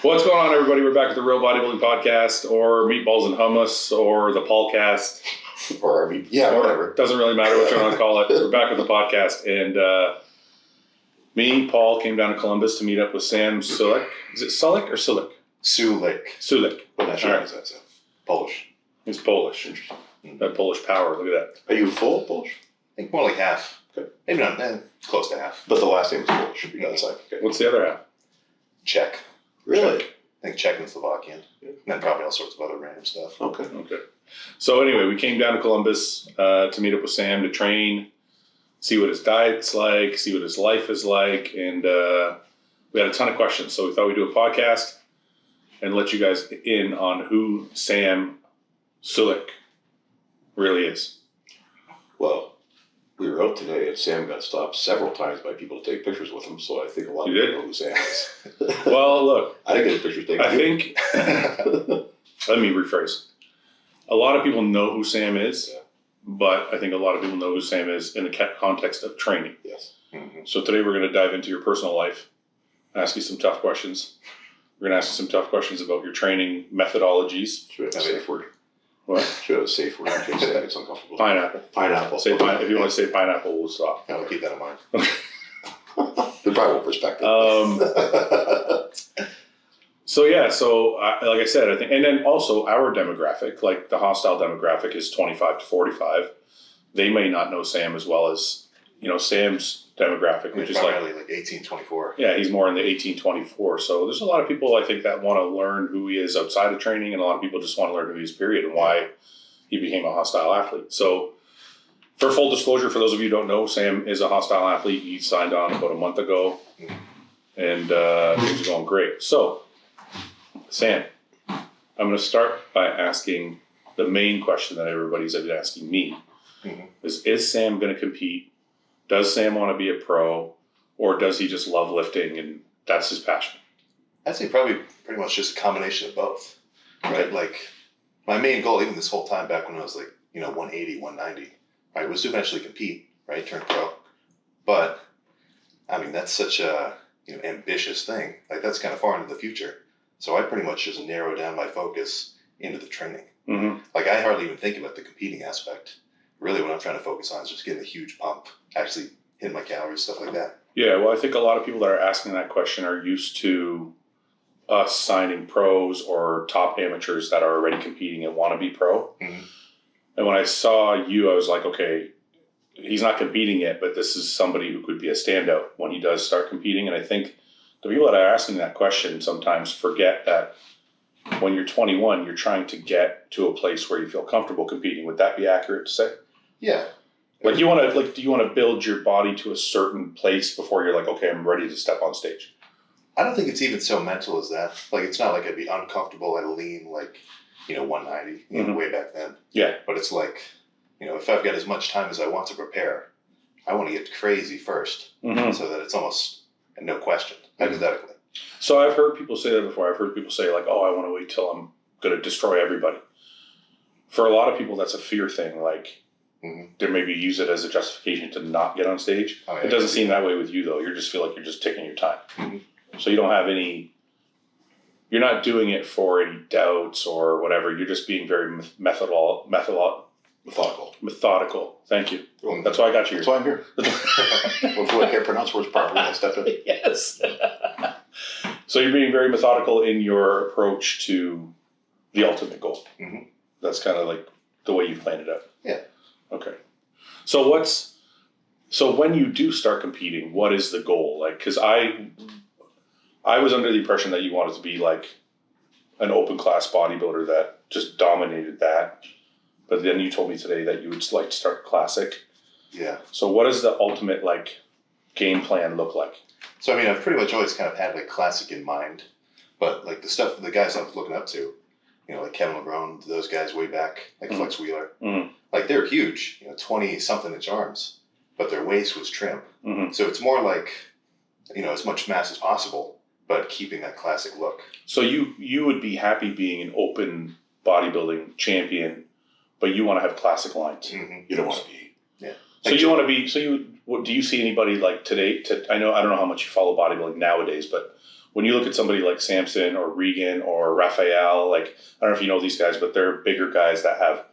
What's going on, everybody? We're back at the Real Bodybuilding Podcast, or Meatballs and Hummus, or the Paulcast. Or whatever. Doesn't really matter what you want to call it. We're back with the podcast, and me, Paul, came down to Columbus to meet up with Sam SULEK. Is it SULEK or SULEK? SULEK. SULEK. I'm not sure how that's Polish. He's Polish. That Polish power. Look at that. Are you full Polish? I think more like half. Okay. Maybe not, close to half. But the last name is Polish. Should be outside. Okay. What's the other half? Czech. Really? I think Czech and Slovakian. And then probably all sorts of other random stuff. Okay. So anyway, we came down to Columbus to meet up with Sam to train, see what his diet's like, see what his life is like, and we had a ton of questions. So we thought we'd do a podcast and let you guys in on who Sam SULEK really is. Well, we were out today and Sam got stopped several times by people to take pictures with him, so I think a lot of people know who Sam is. Well, look. I didn't get a picture taken. I think, let me rephrase. A lot of people know who Sam is, but I think a lot of people know who Sam is in the context of training. Yes. Mm-hmm. So today we're going to dive into your personal life, ask you some tough questions. We're going to ask you some tough questions about your training methodologies. Should have a safe word. What? Should have a safe word in case Sam gets uncomfortable. Pineapple. Pineapple. Say if you want to say pineapple, we'll stop. I'll keep that in mind. They probably won't respect it. So like I said, I think, and then also our demographic, like the hostile demographic is 25 to 45. They may not know Sam as well as, Sam's demographic, which is primarily like 18-24. Yeah, he's more in the 18-24. So there's a lot of people, I think, that want to learn who he is outside of training, and a lot of people just want to learn who he is, period, and why he became a hostile athlete. So for full disclosure, for those of you who don't know, Sam is a hostile athlete. He signed on about a month ago, and things are going great. So, Sam, I'm going to start by asking the main question that everybody's been asking me, is Sam going to compete? Does Sam want to be a pro, or does he just love lifting and that's his passion? I'd say probably pretty much just a combination of both, right? Like my main goal, even this whole time back when I was like, 180, 190, right, was to eventually compete, right, turn pro. But, I mean, that's such a, ambitious thing. Like that's kind of far into the future. So I pretty much just narrow down my focus into the training. Mm-hmm. Like I hardly even think about the competing aspect. Really what I'm trying to focus on is just getting a huge pump, actually hitting my calories, stuff like that. Yeah, well, I think a lot of people that are asking that question are used to us signing pros or top amateurs that are already competing and want to be pro. Mm-hmm. And when I saw you, I was like, okay, he's not competing yet, but this is somebody who could be a standout when he does start competing. And I think the people that are asking that question sometimes forget that when you're 21, you're trying to get to a place where you feel comfortable competing. Would that be accurate to say? Yeah. Like do you want to build your body to a certain place before you're like, okay, I'm ready to step on stage? I don't think it's even so mental as that. Like it's not like I'd be uncomfortable at a lean, like, 190, way back then. Yeah. But it's like, if I've got as much time as I want to prepare, I want to get crazy first so that it's almost no question, hypothetically. So I've heard people say that before. I've heard people say like, oh, I want to wait till I'm going to destroy everybody. For a lot of people, that's a fear thing. Like, they maybe use it as a justification to not get on stage. Oh, yeah, it doesn't seem that way with you, though. You just feel like you're just taking your time. So you don't have you're not doing it for any doubts or whatever. You're just being very methodical. Thank you. Well, that's why I got you here. That's why I'm here. Hopefully I can't pronounce words properly when I step in. Yes. So you're being very methodical in your approach to the ultimate goal. That's kind of like the way you planned it out. Yeah. Okay. So when you do start competing, what is the goal? Like, because I was under the impression that you wanted to be like an open class bodybuilder that just dominated that. But then you told me today that you would like to start classic. Yeah. So what does the ultimate like game plan look like? So, I mean, I've pretty much always kind of had like classic in mind, but like the guys I was looking up to, like Kevin LeBron, those guys way back, like Flex Wheeler, like they're huge, 20 something inch arms, but their waist was trim. So it's more like, as much mass as possible, but keeping that classic look. So you would be happy being an open bodybuilding champion, but you want to have classic lines. You don't want to be. Yeah. So you want to be, do you see anybody like today, I don't know how much you follow bodybuilding nowadays, but when you look at somebody like Samson or Regan or Raphael, like, I don't know if you know these guys, but they're bigger guys that have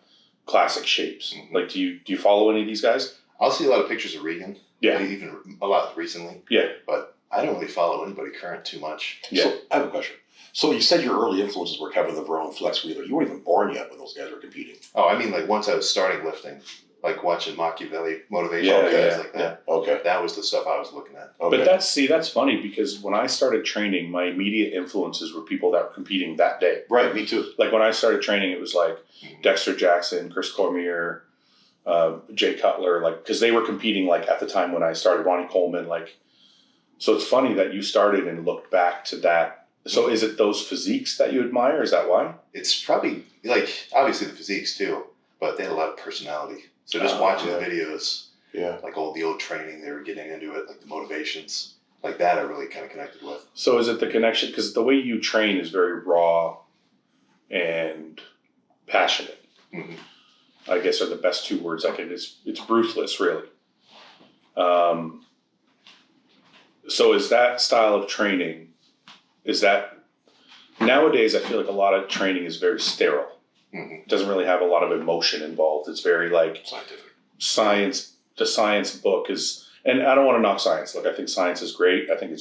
classic shapes. Mhm. Like, do you follow any of these guys? I'll see a lot of pictures of Regan. Yeah. Even a lot recently. Yeah. But I don't really follow anybody current too much. Yeah. So I have a question. So you said your early influences were Kevin Levrone and Flex Wheeler. You weren't even born yet when those guys were competing. Oh, I mean, like once I was starting lifting, like watching Machiavelli motivational Yeah, guys like that. Okay. That was the stuff I was looking at. Okay. But that's funny because when I started training, my immediate influences were people that were competing that day. Right, me too. Like when I started training, it was like Dexter Jackson, Chris Cormier, Jay Cutler, like, because they were competing like at the time when I started, Ronnie Coleman, like, so it's funny that you started and looked back to that. So is it those physiques that you admire? Is that why? It's probably like obviously the physiques too, but they had a lot of personality. So just watching the videos, Yeah. like the old training they were getting into it, like the motivations, like that I really kind of connected with. So is it the connection? Because the way you train is very raw and passionate. Mhm. I guess are the best two words I can. It's ruthless, really. So is that style of training? Is that nowadays? I feel like a lot of training is very sterile. Mhm. It doesn't really have a lot of emotion involved. It's very like Scientific. science. The science book is, and I don't want to knock science. Look, I think science is great. I think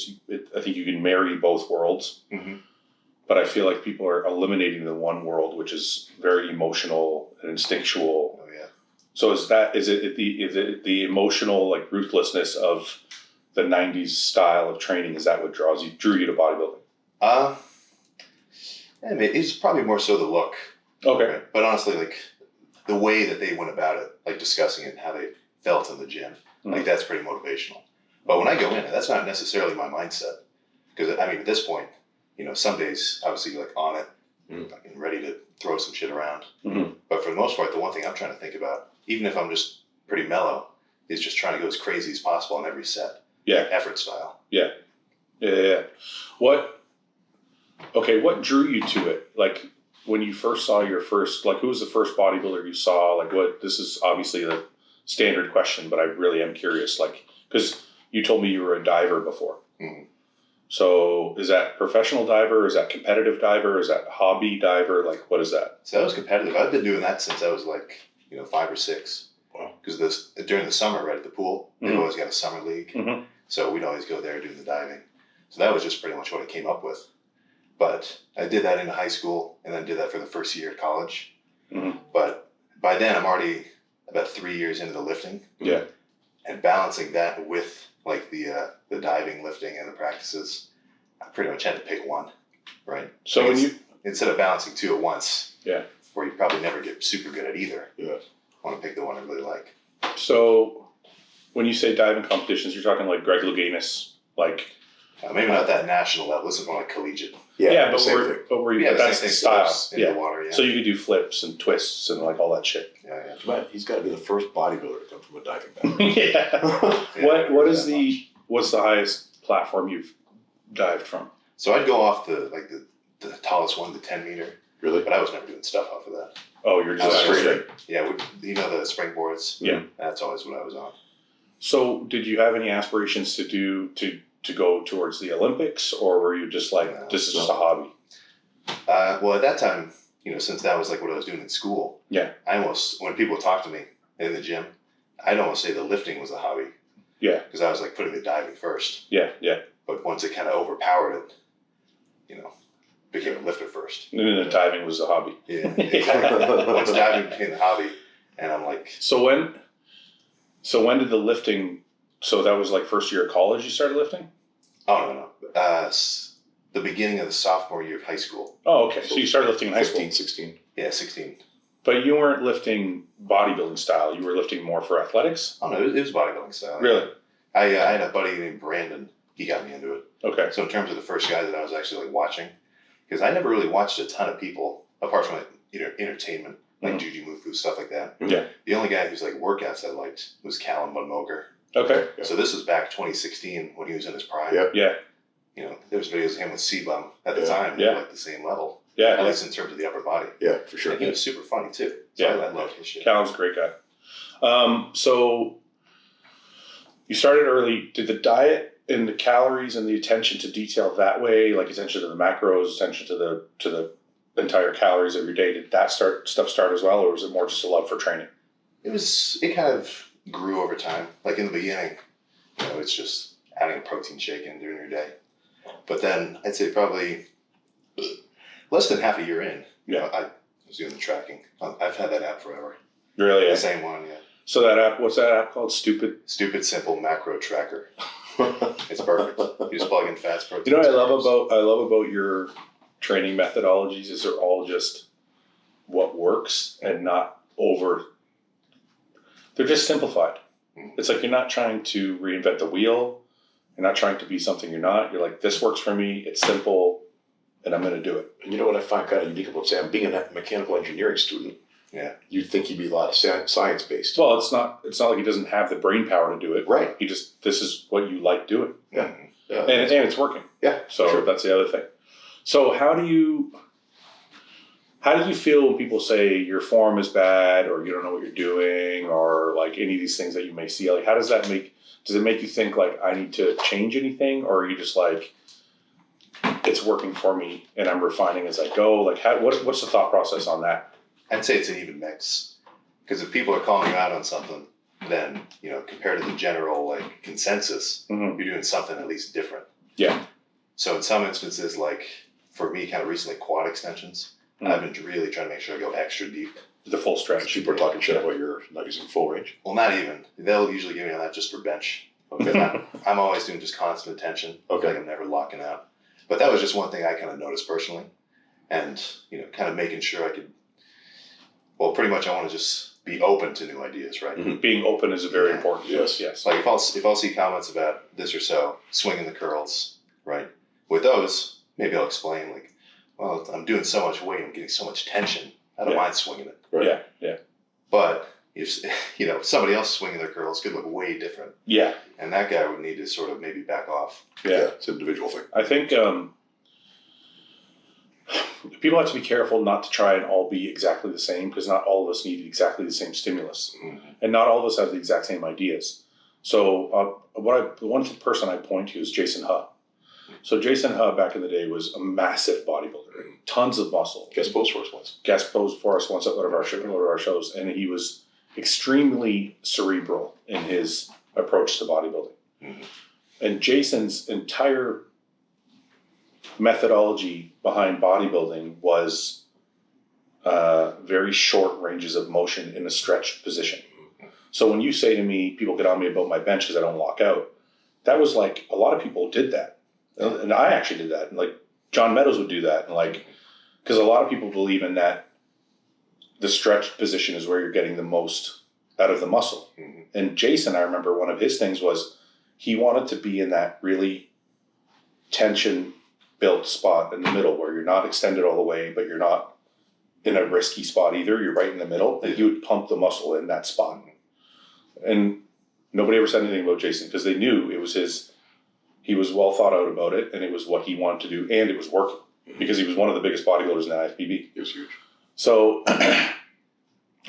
I think you can marry both worlds. Mm-hmm. But I feel like people are eliminating the one world, which is very emotional and instinctual. Oh yeah. So is it the emotional like ruthlessness of the '90s style of training? Is that what drew you to bodybuilding? I mean, it's probably more so the look. Okay. Right? But honestly, like the way that they went about it, like discussing it and how they felt in the gym, like that's pretty motivational. But when I go in, that's not necessarily my mindset. Because I mean, at this point, you know, some days obviously you're like on it, and ready to throw some shit around. Mhm. But for the most part, the one thing I'm trying to think about, even if I'm just pretty mellow, is just trying to go as crazy as possible on every set. Yeah. Effort style. Yeah. What drew you to it? Like when you first saw your first, like who was the first bodybuilder you saw? Like this is obviously the standard question, but I really am curious. Like, because you told me you were a diver before. Mhm. So is that professional diver? Is that competitive diver? Is that hobby diver? Like, what is that? So that was competitive. I've been doing that since I was like, 5 or 6. Wow. Because during the summer, right at the pool, they've always got a summer league. Mhm. So we'd always go there doing the diving. So that was just pretty much what I came up with. But I did that into high school and then did that for the first year at college. Mhm. But by then I'm already about 3 years into the lifting. Yeah. And balancing that with like the diving, lifting, and the practices, I pretty much had to pick one, right? So when you, Instead of balancing 2 at once, Yeah. where you probably never get super good at either. Yeah. I want to pick the one I really like. so when you say diving competitions, you're talking like Greg Louganis, like, Maybe not that national level. This is more like collegiate. yeah, but same we're, thing. but we're, Yeah, but the that's same the thing, style. flips in Yeah. the water. Yeah. So you could do flips and twists and like all that shit. yeah. But he's got to be the first bodybuilder to come from a diving background. Yeah. Yeah, What's the highest platform you've dived from? So I'd go off the tallest one, the 10 meter, Really? but I was never doing stuff off of that. Oh, you're I was just straight. Yeah, the springboards. Yeah. That's always what I was on. So did you have any aspirations to go towards the Olympics, or were you just like, No. this is just a hobby? Well, at that time, since that was like what I was doing in school. Yeah. I almost, when people talk to me in the gym, I'd almost say the lifting was a hobby. Yeah. Because I was like putting the diving first. Yeah. But once it kind of overpowered it, became a lifter first. And then the diving was a hobby. Yeah. Exactly. Once diving became the hobby, and I'm like, So when did the lifting, so that was like first year of college you started lifting? oh, no. The beginning of the sophomore year of high school. Oh, okay. So you started lifting in high school. 15, 16. Yeah, 16. But you weren't lifting bodybuilding style. You were lifting more for athletics? Oh, no, it was bodybuilding style. Really? I had a buddy named Brandon. He got me into it. Okay. So in terms of the first guy that I was actually like watching, because I never really watched a ton of people apart from like entertainment, like Juju Mufu, stuff like that. Yeah. The only guy who's like workouts I liked was Callum Bunmoker. Okay. Yeah. So this was back 2016 when he was in his prime. Yep. Yeah. There was videos of him with C-Bum at the Yeah. time. They Yeah. were like the same level, at Yeah. least in terms of the upper body. Yeah, for sure. And he was super funny too. So Yeah. I loved his shit. Callum's a great guy. So you started early. Did the diet in the calories and the attention to detail that way, like attention to the macros, attention to the entire calories of your day, did that stuff start as well, or was it more just a love for training? It kind of grew over time. Like in the beginning, it's just adding a protein shake in during your day. But then I'd say probably less than half a year in, I was doing the tracking. I've had that app forever. Really? The same one, yeah. So that app, what's that app called? Stupid Simple macro tracker. It's perfect. You just plug in fats, proteins. You know what I love about your training methodologies is they're all just what works and not over. They're just simplified. It's like you're not trying to reinvent the wheel. You're not trying to be something you're not. You're like, this works for me. It's simple, and I'm going to do it. And you know what I find kind of unique about Sam? Being a mechanical engineering student, you'd think he'd be a lot of science based. Well, it's not like he doesn't have the brain power to do it. Right. This is what you like doing. Yeah. And it's working. Yeah. So that's the other thing. So how do you feel when people say your form is bad or you don't know what you're doing or like any of these things that you may see? Like, does it make you think like I need to change anything, or are you just like it's working for me and I'm refining as I go? Like, what's the thought process on that? I'd say it's an even mix, because if people are calling you out on something, then compared to the general like consensus, you're doing something at least different. Yeah. So in some instances, like for me, kind of recently, quad extensions, I've been really trying to make sure I go extra deep. The full stretch. People are talking shit about you're not using full range. Well, not even. They'll usually give me on that just for bench. Because I'm always doing just constant tension. Okay. Like I'm never locking out. But that was just one thing I kind of noticed personally. And, kind of making sure I could, pretty much I want to just be open to new ideas, right? Mm-hmm. Being open is very important. Yes. Like if I'll see comments about this or so, swinging the curls, right? With those, maybe I'll explain like, well, I'm doing so much weight, I'm getting so much tension. I don't mind swinging it. Right. Yeah. But if somebody else swinging their curls could look way different. Yeah. And that guy would need to sort of maybe back off. Yeah. It's an individual thing. I think people have to be careful not to try and all be exactly the same, because not all of us need exactly the same stimulus, and not all of us have the exact same ideas. So the one person I point to is Jason Huh. So Jason Huh back in the day was a massive bodybuilder, tons of muscle. Guest post for us once. Guest posed for us once at one of our shows, and he was extremely cerebral in his approach to bodybuilding. Mm-hmm. And Jason's entire methodology behind bodybuilding was very short ranges of motion in a stretched position. So when you say to me, people get on me about my bench because I don't lock out, that was like a lot of people did that. And I actually did that. And like John Meadows would do that. And like, because a lot of people believe in that the stretched position is where you're getting the most out of the muscle. Mm-hmm. And Jason, I remember one of his things was he wanted to be in that really tension built spot in the middle where you're not extended all the way, but you're not in a risky spot either. You're right in the middle, and he would pump the muscle in that spot. And nobody ever said anything about Jason because they knew it was he was well thought out about it, and it was what he wanted to do, and it was working because he was one of the biggest bodybuilders in the IFBB. It was huge. So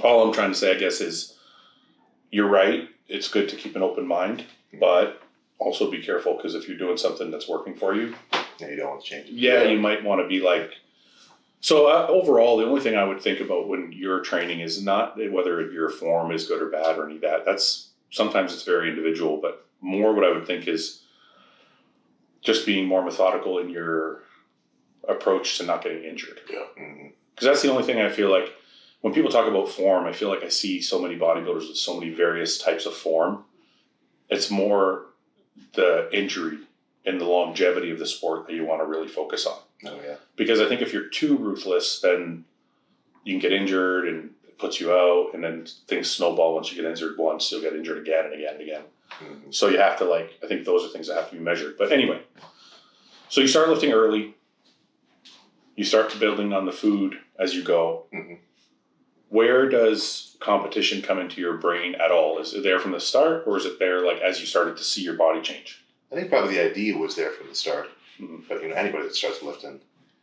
all I'm trying to say, I guess, is you're right. It's good to keep an open mind, but also be careful, because if you're doing something that's working for you, you don't want to change it. Yeah, you might want to be like. So overall, the only thing I would think about when you're training is not whether your form is good or bad or any of that. That's sometimes it's very individual, but more what I would think is just being more methodical in your approach to not getting injured. Yeah. Because that's the only thing I feel like when people talk about form, I feel like I see so many bodybuilders with so many various types of form. It's more the injury and the longevity of the sport that you want to really focus on. Oh, yeah. Because I think if you're too ruthless, then you can get injured and it puts you out, and then things snowball. Once you get injured once, you'll get injured again and again and again. Mm-hmm. So you have to I think those are things that have to be measured. But anyway, so you start lifting early. You start building on the food as you go. Mm-hmm. Where does competition come into your brain at all? Is it there from the start, or is it there as you started to see your body change? I think probably the idea was there from the start. Mm-hmm. But anybody that starts lifting,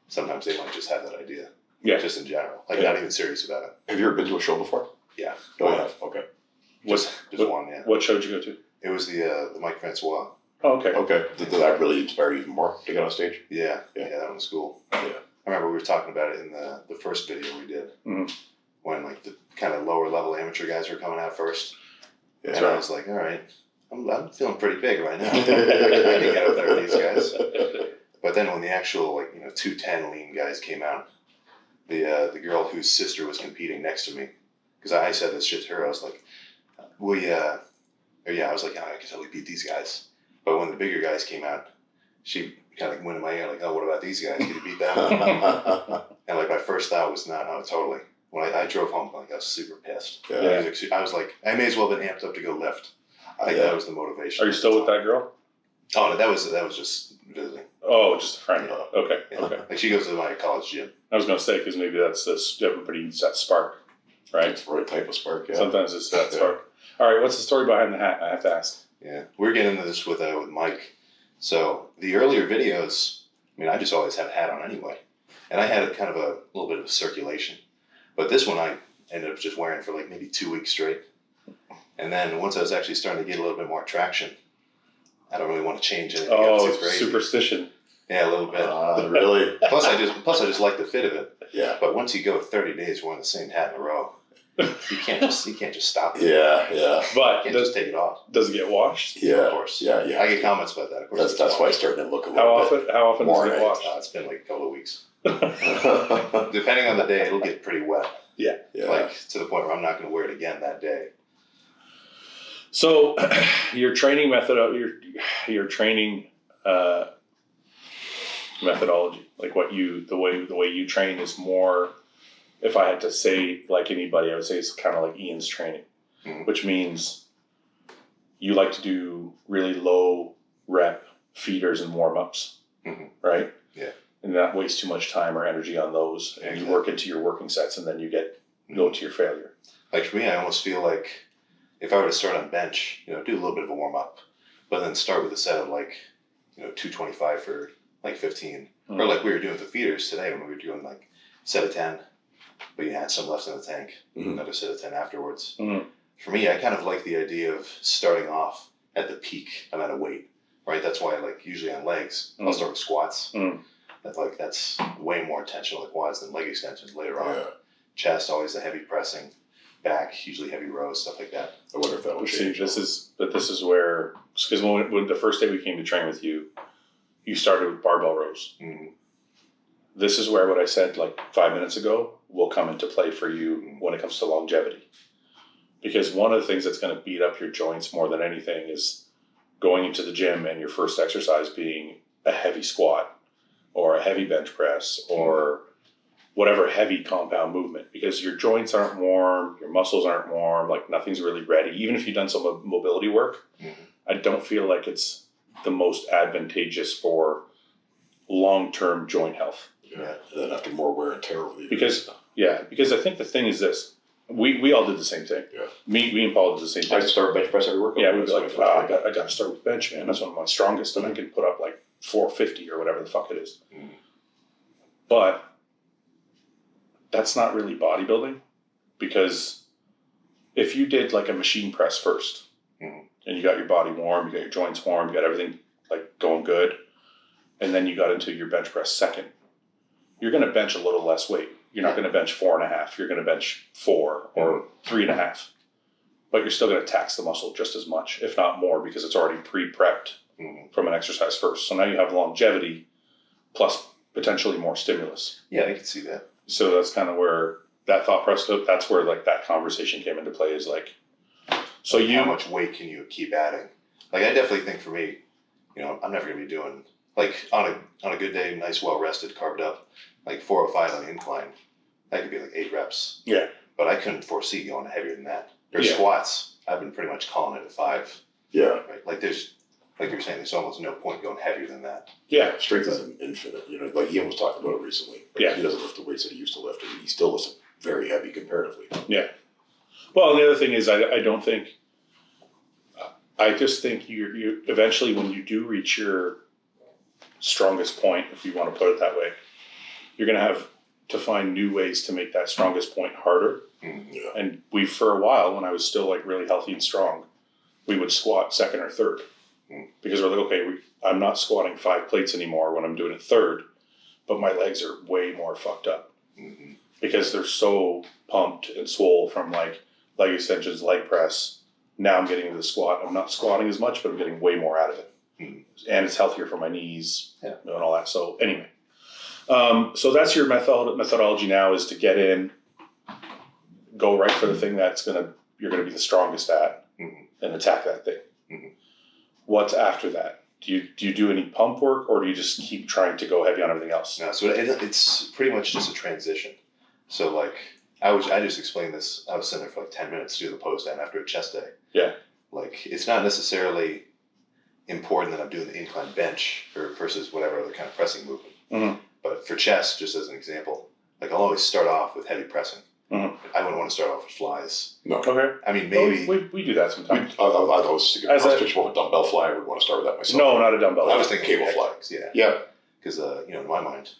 sometimes they might just have that idea. Yeah. Just in general. Not even serious about it. Have you ever been to a show before? Yeah. Oh, I have. Okay. Just one, yeah. What show did you go to? It was the Mike Francois Oh, okay. Okay. Did that really inspire you even more to get on stage? Yeah, Yeah. that one was cool. Yeah. I remember we were talking about it in the first video we did, when like the kind of lower level amateur guys were coming out first. Yeah. So I was like, all right, I'm feeling pretty big right now. I can get up there with these guys. But then when the actual 210 lean guys came out, the girl whose sister was competing next to me, because I said this shit to her, I was like, I was like, I can totally beat these guys. But when the bigger guys came out, she kind of went in my ear like, oh, what about these guys? Can you beat them? And like my first thought was, no, totally. When I drove home, like I was super pissed. Yeah. I was like, I may as well have been amped up to go lift. I think that was the motivation. Are you still with that girl? Oh no, that was just visiting. Oh, just a friend. Okay. Yeah. Okay. Like she goes to my college gym. I was going to say, because maybe that's this, everybody needs that spark, right? It's the right type of spark, yeah. Sometimes it's that spark. All right, what's the story behind the hat? I have to ask. Yeah, we're getting into this with Mike. So the earlier videos, I mean, I just always had a hat on anyway, and I had a kind of a little bit of circulation. But this one I ended up just wearing for like maybe 2 weeks straight. And then once I was actually starting to get a little bit more traction, I don't really want to change anything. Oh, too crazy. Superstition. Yeah, a little bit. Really? Plus I just like the fit of it. Yeah. But once you go 30 days wearing the same hat in a row, you can't just stop it. Yeah. But You can't just take it off. does it get washed? Yeah. Of course. Yeah. I get comments about that. Of course. That's why it's starting to look a little How often more, does it get right? washed? It's been like a couple of weeks. bit. Depending on the day, it'll get pretty wet. Yeah. Like to the point where I'm not going to wear it again that day. So, your training method, your training methodology, like the way you train is more. If I had to say like anybody, I would say it's kind of like Ian's training, which means you like to do really low rep feeders and warm ups, right? Yeah. And not waste too much time or energy on those, and you work into your working sets, and then you go to your failure. Like for me, I almost feel like if I were to start on bench, do a little bit of a warm up, but then start with a set of like, 225 for like 15, or like we were doing with the feeders today when we were doing like set of 10, but you had some left in the tank, another set of 10 afterwards. For me, I kind of like the idea of starting off at the peak amount of weight, right? That's why like usually on legs, I'll start with squats. That's way more tension on the quads than leg extensions later on. Yeah. Chest, always the heavy pressing. Back, usually heavy rows, stuff like that. I wonder if that'll change. This is where, because when the first day we came to train with you, you started with barbell rows. This is where what I said like 5 minutes ago will come into play for you when it comes to longevity. Because one of the things that's going to beat up your joints more than anything is going into the gym and your first exercise being a heavy squat or a heavy bench press or whatever heavy compound movement, because your joints aren't warm, your muscles aren't warm, like nothing's really ready. Even if you've done some mobility work, I don't feel like it's the most advantageous for long-term joint health. Yeah. And then after more wear and tear over the years. Because I think the thing is this, we all did the same thing. Yeah. Me and Paul did the same thing. I start bench press every workout. Yeah, we'd be like, I got to start with bench, man. That's one of my strongest, and I can put up like 450 or whatever the fuck it is. But that's not really bodybuilding, because if you did like a machine press first and you got your body warm, you got your joints warm, you got everything like going good, and then you got into your bench press second, you're going to bench a little less weight. You're not going to bench 4.5. You're going to bench 4 or 3.5, but you're still going to tax the muscle just as much, if not more, because it's already pre-prepped from an exercise first. So now you have longevity plus potentially more stimulus. Yeah, I can see that. So that's kind of where that thought process, that's where like that conversation came into play, is like, so how much weight can you keep adding? Like I definitely think for me, I'm never going to be doing like on a good day, nice, well rested, carved up, like 405 on the incline. That could be like 8 reps. Yeah. But I couldn't foresee going heavier than that. There's squats. I've been pretty much calling it at 5. Yeah. Right. Like like you're saying, there's almost no point going heavier than that. Yeah. Strength is infinite. Like Ian was talking about it recently. Like he doesn't lift the weights that he used to lift, and he still lifts very heavy comparatively. Yeah. Well, and the other thing is, I don't think, I just think you eventually, when you do reach your strongest point, if you want to put it that way, you're going to have to find new ways to make that strongest point harder. Yeah. And for a while, when I was still like really healthy and strong, we would squat second or third. because we're like, okay, I'm not squatting 5 plates anymore when I'm doing it third, but my legs are way more fucked up because they're so pumped and swole from like leg extensions, leg press. Now I'm getting into the squat. I'm not squatting as much, but I'm getting way more out of it. And it's healthier for my knees and all that. So anyway, so that's your methodology now, is to get in, go right for the thing you're going to be the strongest at and attack that thing. What's after that? Do you do any pump work, or do you just keep trying to go heavy on everything else? No, so it's pretty much just a transition. So like I just explained this. I was sitting there for like 10 minutes to do the pose down after a chest day. Yeah. Like it's not necessarily important that I'm doing the incline bench versus whatever other kind of pressing movement. But for chest, just as an example, like I'll always start off with heavy pressing. I wouldn't want to start off with flies. No. Okay. I mean, maybe we do that sometimes. I was thinking, As a- picture of a dumbbell fly. I would want to start with that myself. No, not a dumbbell. I was thinking Cable fly. flags, yeah. Yeah. Because in my mind,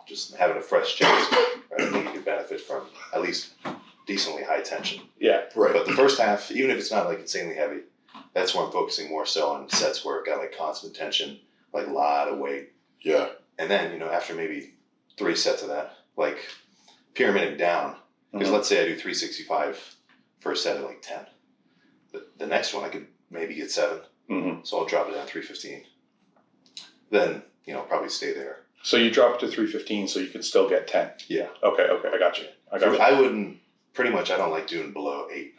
just having a fresh chest, right, I think you could benefit from at least decently high tension. Yeah. Right. But the first half, even if it's not like insanely heavy, that's where I'm focusing more so on sets where I've got like constant tension, like a lot of weight. Yeah. And then, after maybe 3 sets of that, like pyramiding down, because let's say I do 365 for a set of like 10. The next one I could maybe get 7. So I'll drop it down 315. Then, probably stay there. So you drop to 315 so you can still get 10. Yeah. Okay, I got you. I wouldn't, pretty much I don't like doing below 8.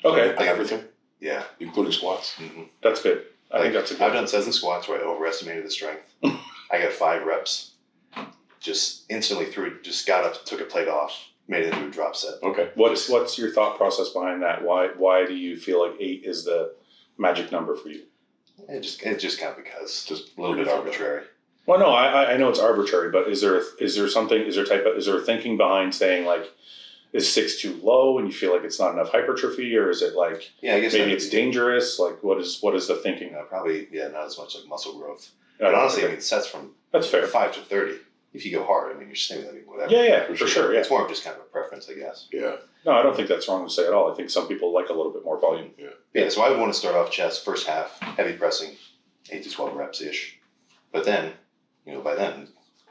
Okay. Like everything, Yeah. including squats. That's good. I think that's a good. I've done sets and squats where I overestimated the strength. I got 5 reps. Just instantly just got up, took a plate off, made it into a drop set. Okay. What's your thought process behind that? Why do you feel like 8 is the magic number for you? It just kind of because Just a little bit arbitrary. Well, no, I know it's arbitrary, but is there a thinking behind saying like, is 6 too low and you feel like it's not enough hypertrophy, or is it like Yeah, I guess maybe it's dangerous? Like what is the thinking? probably not as much like muscle growth. Yeah, But honestly, I mean, sets from that's fair. 5 to 30. If you go hard, I mean, you're stimulating whatever. Yeah, for sure. Yeah. It's more of just kind of a preference, I guess. Yeah. No, I don't think that's wrong to say at all. I think some people like a little bit more volume. Yeah, so I would want to start off chest, first half, heavy pressing, 8 to 12 reps ish. But then, by then,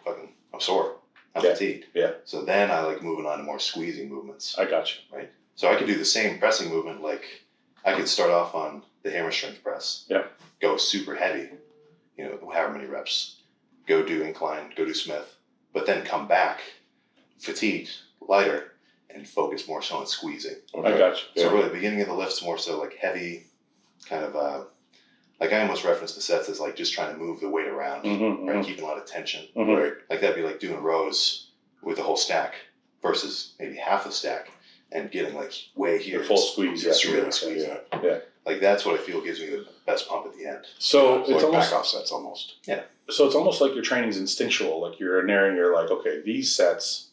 I'm sore. I'm fatigued. Yeah. So then I like moving on to more squeezing movements. I got you. Right. So I could do the same pressing movement. Like I could start off on the hammer strength press. Yeah. Go super heavy, however many reps. Go do incline, go do Smith. But then come back fatigued, lighter, and focus more so on squeezing. Okay. I got you. So really the beginning of the lift's more so like heavy, kind of like I almost reference the sets as like just trying to move the weight around, right? Keeping a lot of tension. Right. Like that'd be like doing rows with the whole stack versus maybe half the stack and getting like way here. The full squeeze. Just Yeah. really squeezing. Yeah. Like that's what I feel gives me the best pump at the end. So It's it's like almost back off sets almost. So it's almost like your training's instinctual. Like you're in there and you're like, okay, these sets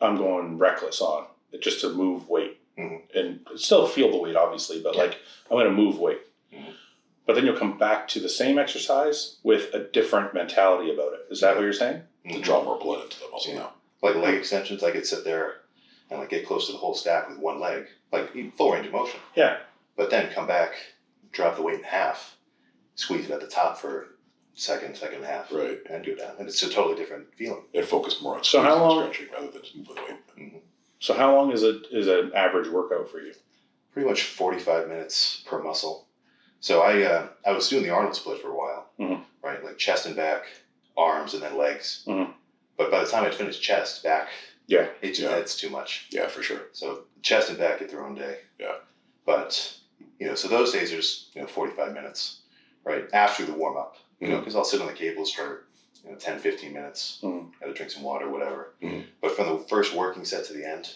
I'm going reckless on just to move weight and still feel the weight, obviously, but like I'm going to move weight. But then you'll come back to the same exercise with a different mentality about it. Is that what you're saying? To draw more blood into the muscle now. Like leg extensions, I could sit there and like get close to the whole stack with one leg, like full range of motion. Yeah. But then come back, drop the weight in half, squeeze it at the top for second and a half, Right. and go down. And it's a totally different feeling. It focused more on So how squeezing and long- stretching rather than just moving the weight. So how long is an average workout for you? Pretty much 45 minutes per muscle. So I was doing the Arnold split for a while, right? Like chest and back, arms, and then legs. But by the time I'd finished chest, back, it's too much. Yeah, for sure. So chest and back get their own day. Yeah. But, so those days are just, 45 minutes, right? After the warm up, because I'll sit on the cables for, 10, 15 minutes, gotta drink some water, whatever. But from the first working set to the end,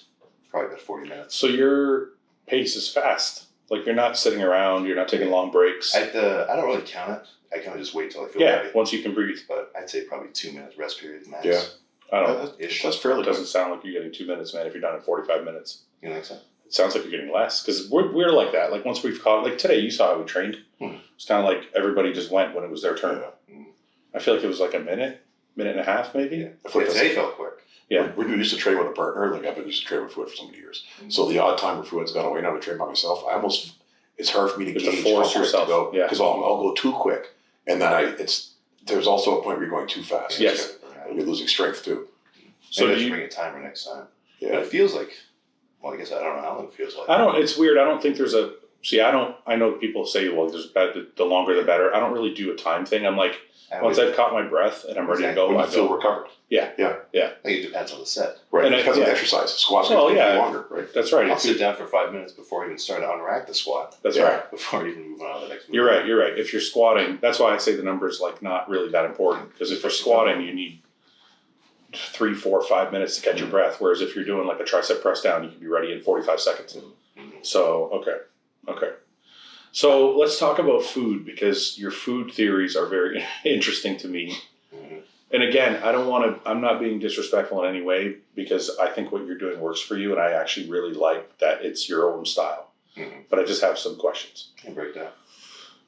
probably about 40 minutes. So your pace is fast. Like you're not sitting around, you're not taking long breaks. I don't really count it. I kind of just wait till I feel ready. Once you can breathe. But I'd say probably 2 minute rest period max. Yeah. I don't know. That's fairly It doesn't sound like you're getting 2 minutes, man, if you're done in 45 minutes. You know what I'm saying? It sounds like you're getting less because we're like that. Like once we've caught, like today, you saw how we trained. It's kind of like everybody just went when it was their turn. I feel like it was like a minute and a half, maybe. Yeah. Today felt quick. Yeah. When you used to train with a partner, like I've been used to train with Fouad for so many years. So the odd time where Fouad's gone away now to train by myself, it's hard for me to You have gauge to force how quick yourself. to go. Yeah. Because I'll go too quick And then there's also a point where you're going too fast. Yes. And you're losing strength too. So maybe I should bring a timer next time. Yeah. But it feels like, well, I guess I don't know how long it feels like. It's weird. I don't think there's I know people say, well, the longer the better. I don't really do a time thing. I'm like, once I've caught my breath and I'm ready to go, When I you feel go. recovered. Yeah. I think it depends on the set. Right. And It depends on the exercise. Squats can take longer, right? That's right. I'll sit down for 5 minutes before even starting to unrack the squat. That's right. Before even moving on to the next move. You're right. If you're squatting, that's why I say the number's like not really that important. Because if you're squatting, you need 3, 4, 5 minutes to catch your breath. Whereas if you're doing like a tricep press down, you can be ready in 45 seconds. So, okay. So let's talk about food, because your food theories are very interesting to me. And again, I'm not being disrespectful in any way, because I think what you're doing works for you, and I actually really like that it's your own style. But I just have some questions. Can break down.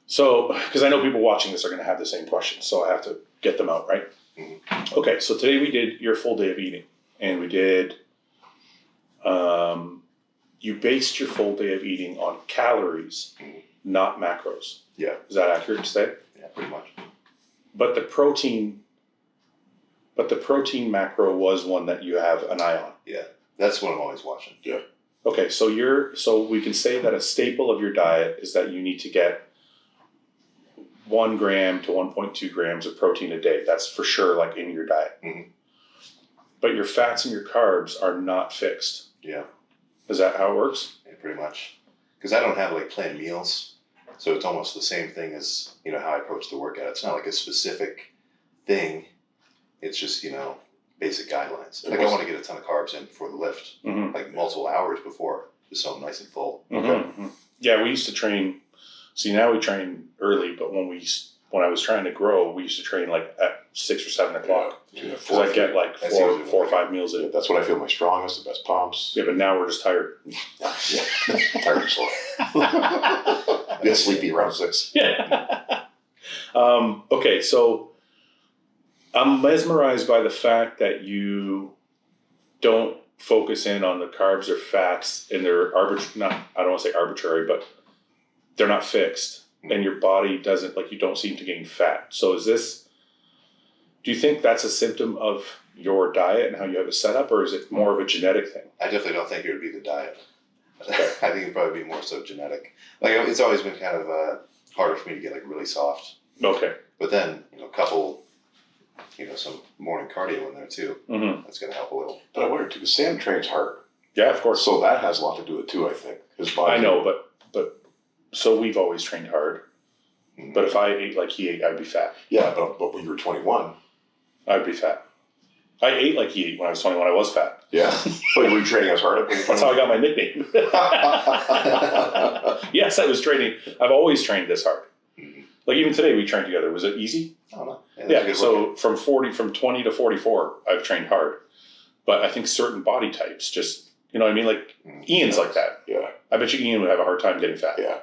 So, because I know people watching this are going to have the same questions, so I have to get them out, right? Okay, so today we did your full day of eating, and we did, you based your full day of eating on calories, not macros. Yeah. Is that accurate to say? Yeah, pretty much. But the protein macro was one that you have an eye on. Yeah, that's what I'm always watching. Yeah. Okay, so we can say that a staple of your diet is that you need to get 1 gram to 1.2 grams of protein a day. That's for sure, like in your diet. But your fats and your carbs are not fixed. Yeah. Is that how it works? Yeah, pretty much. Because I don't have like planned meals, so it's almost the same thing as how I approach the workout. It's not like a specific thing. It's just basic guidelines. Like I want to get a ton of carbs in before the lift, like multiple hours before, just so I'm nice and full. Yeah, we used to train. See, now we train early, but when I was trying to grow, we used to train like at 6 or 7 o'clock. Because I get like 4 or 5 meals in. Yeah, that's when I feel my strongest, the best pumps. Yeah, but now we're just tired. Tired and sore. Get sleepy around 6. Yeah. Okay, so I'm mesmerized by the fact that you don't focus in on the carbs or fats, and they're I don't want to say arbitrary, but they're not fixed, and your body doesn't, like, you don't seem to gain fat. So do you think that's a symptom of your diet and how you have it set up, or is it more of a genetic thing? I definitely don't think it would be the diet. I think it'd probably be more so genetic. Like it's always been kind of harder for me to get like really soft. Okay. But then, couple, some morning cardio in there too. That's going to help a little. But I wonder too, because Sam trains hard. Yeah, of course. So that has a lot to do with it too, I think. His body. I know, but so we've always trained hard. But if I ate like he ate, I'd be fat. Yeah, but when you were 21. I'd be fat. I ate like he ate when I was 21. I was fat. Yeah. But were you training as hard? That's how I got my nickname. Yes, I was training. I've always trained this hard. Like even today we trained together. Was it easy? I don't know. Yeah, so from 20 to 44, I've trained hard. But I think certain body types just, you know what I mean? Like Ian's like that. Yeah. I bet you Ian would have a hard time getting fat. Yeah.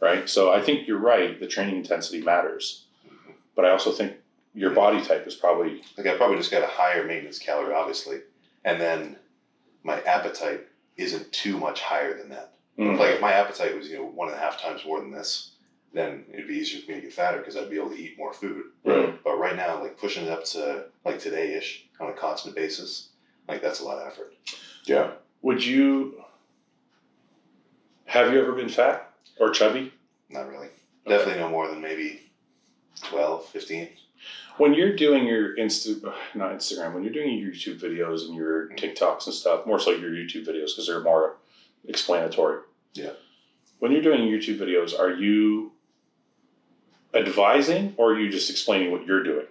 Right? So I think you're right. The training intensity matters. But I also think your body type is probably... Like I probably just got a higher maintenance calorie, obviously. And then my appetite isn't too much higher than that. Like if my appetite was, 1.5 times more than this, then it'd be easier for me to get fatter because I'd be able to eat more food. Right. But right now, like pushing it up to like today-ish on a constant basis, like that's a lot of effort. Yeah. Have you ever been fat or chubby? Not really. Okay. Definitely no more than maybe 12, 15. When you're doing your when you're doing your YouTube videos and your TikToks and stuff, more so your YouTube videos because they're more explanatory. Yeah. When you're doing YouTube videos, are you advising or are you just explaining what you're doing?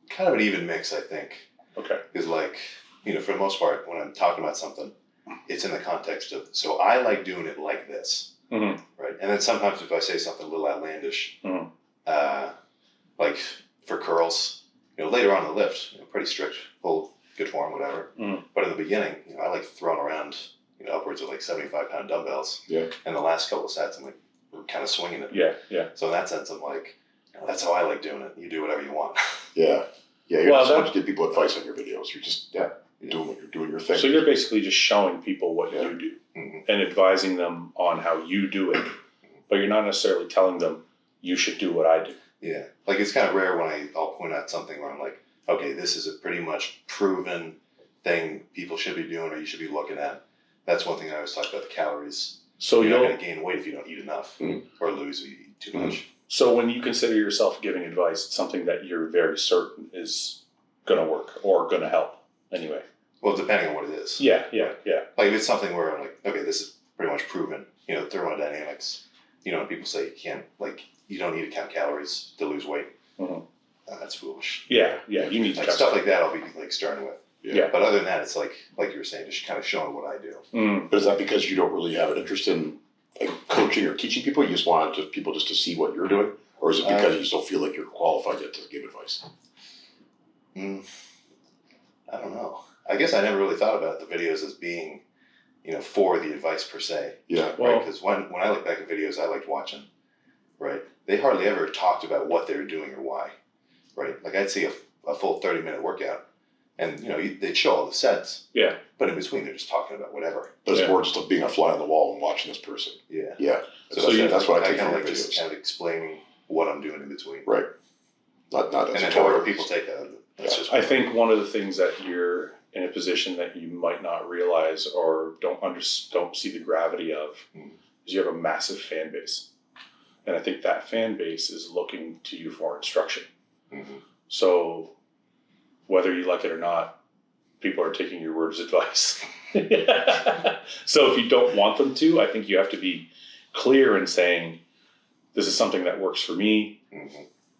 Kind of an even mix, I think. Okay. Because like, for the most part, when I'm talking about something, it's in the context of, so I like doing it like this. Right? And then sometimes if I say something a little outlandish, like for curls, later on in the lift, pretty strict, full, good form, whatever. But in the beginning, I like throwing around, upwards of like 75-pound dumbbells. Yeah. And the last couple of sets, I'm like kind of swinging it. Yeah, yeah. So in that sense, I'm like, that's how I like doing it. You do whatever you want. Yeah. Yeah, you're not supposed to give people advice on your videos. You're just, you're doing your thing. So you're basically just showing people what you do and advising them on how you do it. But you're not necessarily telling them you should do what I do. Yeah. Like, it's kind of rare when I'll point out something where I'm like, okay, this is a pretty much proven thing people should be doing or you should be looking at. That's one thing I always talk about, the calories. So you're not going to gain weight if you don't eat enough or lose if you eat too much. So when you consider yourself giving advice, it's something that you're very certain is going to work or going to help anyway. Well, depending on what it is. Yeah. Like, if it's something where I'm like, okay, this is pretty much proven, thermodynamics, when people say you don't need to count calories to lose weight. That's foolish. Yeah, you need to like stuff like that. I'll be like starting with. Yeah. But other than that, it's like you were saying, just kind of showing what I do. But is that because you don't really have an interest in coaching or teaching people? You just want people just to see what you're doing, or is it because you just don't feel like you're qualified yet to give advice? I don't know. I guess I never really thought about the videos as being, for the advice per se. Yeah. Well, because when I look back at videos I liked watching, right, they hardly ever talked about what they were doing or why, right? Like, I'd see a full 30-minute workout, and they'd show all the sets. Yeah. But in between, they're just talking about whatever. But it's more just like being a fly on the wall and watching this person. Yeah. Yeah. So that's what I take kind from of the just videos. kind of explaining what I'm doing in between. Right. Not as and then tutorial. however people take that. That's just I think one of the things that you're in a position that you might not realize or don't see the gravity of is you have a massive fan base. And I think that fan base is looking to you for instruction. So whether you like it or not, people are taking your word as advice. So if you don't want them to, I think you have to be clear in saying, this is something that works for me,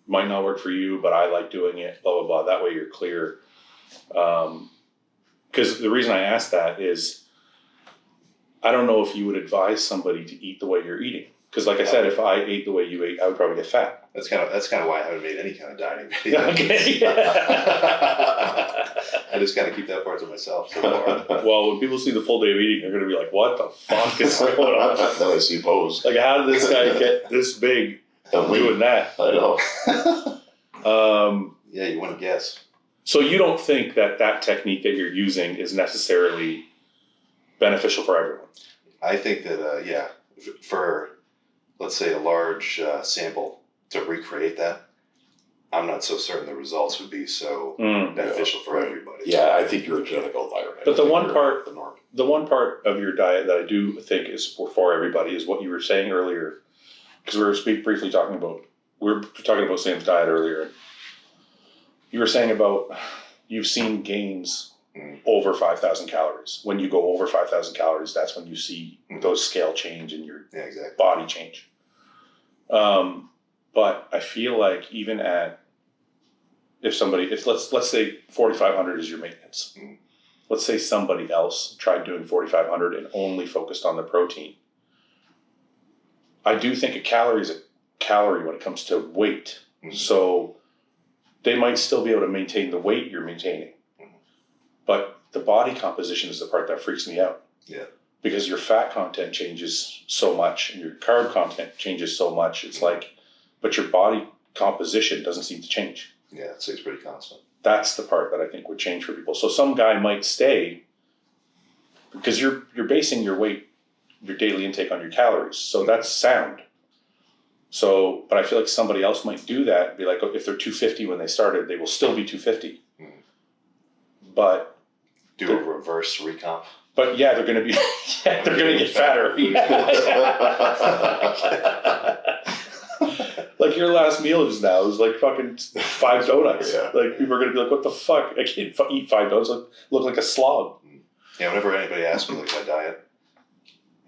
might not work for you, but I like doing it, blah, blah, blah. That way you're clear. Because the reason I ask that is, I don't know if you would advise somebody to eat the way you're eating. Because like I said, if I ate the way you ate, I would probably get fat. That's kind of why I haven't made any kind of dieting video. Okay. I just kind of keep that part to myself so far. Well, when people see the full day of eating, they're going to be like, what the fuck is going on? Then I see pose. Like, how did this guy get this big doing that? I know. Yeah, you wouldn't guess. So you don't think that technique that you're using is necessarily beneficial for everyone? I think that, for, let's say, a large sample to recreate that, I'm not so certain the results would be so beneficial for everybody. Yeah, I think you're a genetic outlier. But the one part of your diet that I do think is for everybody is what you were saying earlier, because we were briefly talking about Sam's diet earlier. You were saying about you've seen gains over 5,000 calories. When you go over 5,000 calories, that's when you see those scale change in your body change. But I feel like even let's say 4,500 is your maintenance. Let's say somebody else tried doing 4,500 and only focused on the protein. I do think a calorie is a calorie when it comes to weight. So they might still be able to maintain the weight you're maintaining. But the body composition is the part that freaks me out. Yeah. Because your fat content changes so much and your carb content changes so much. It's like, but your body composition doesn't seem to change. Yeah, it stays pretty constant. That's the part that I think would change for people. So some guy might stay because you're basing your weight, your daily intake on your calories. So that's sound. So, but I feel like somebody else might do that and be like, if they're 250 when they started, they will still be 250. But do a reverse recomp. But yeah, they're going to be, they're going to get fatter. Like your last meal just now was like fucking 5 donuts. Yeah. Like people are going to be like, what the fuck? I can't eat 5 donuts. Look like a slog. Yeah, whenever anybody asks me like my diet,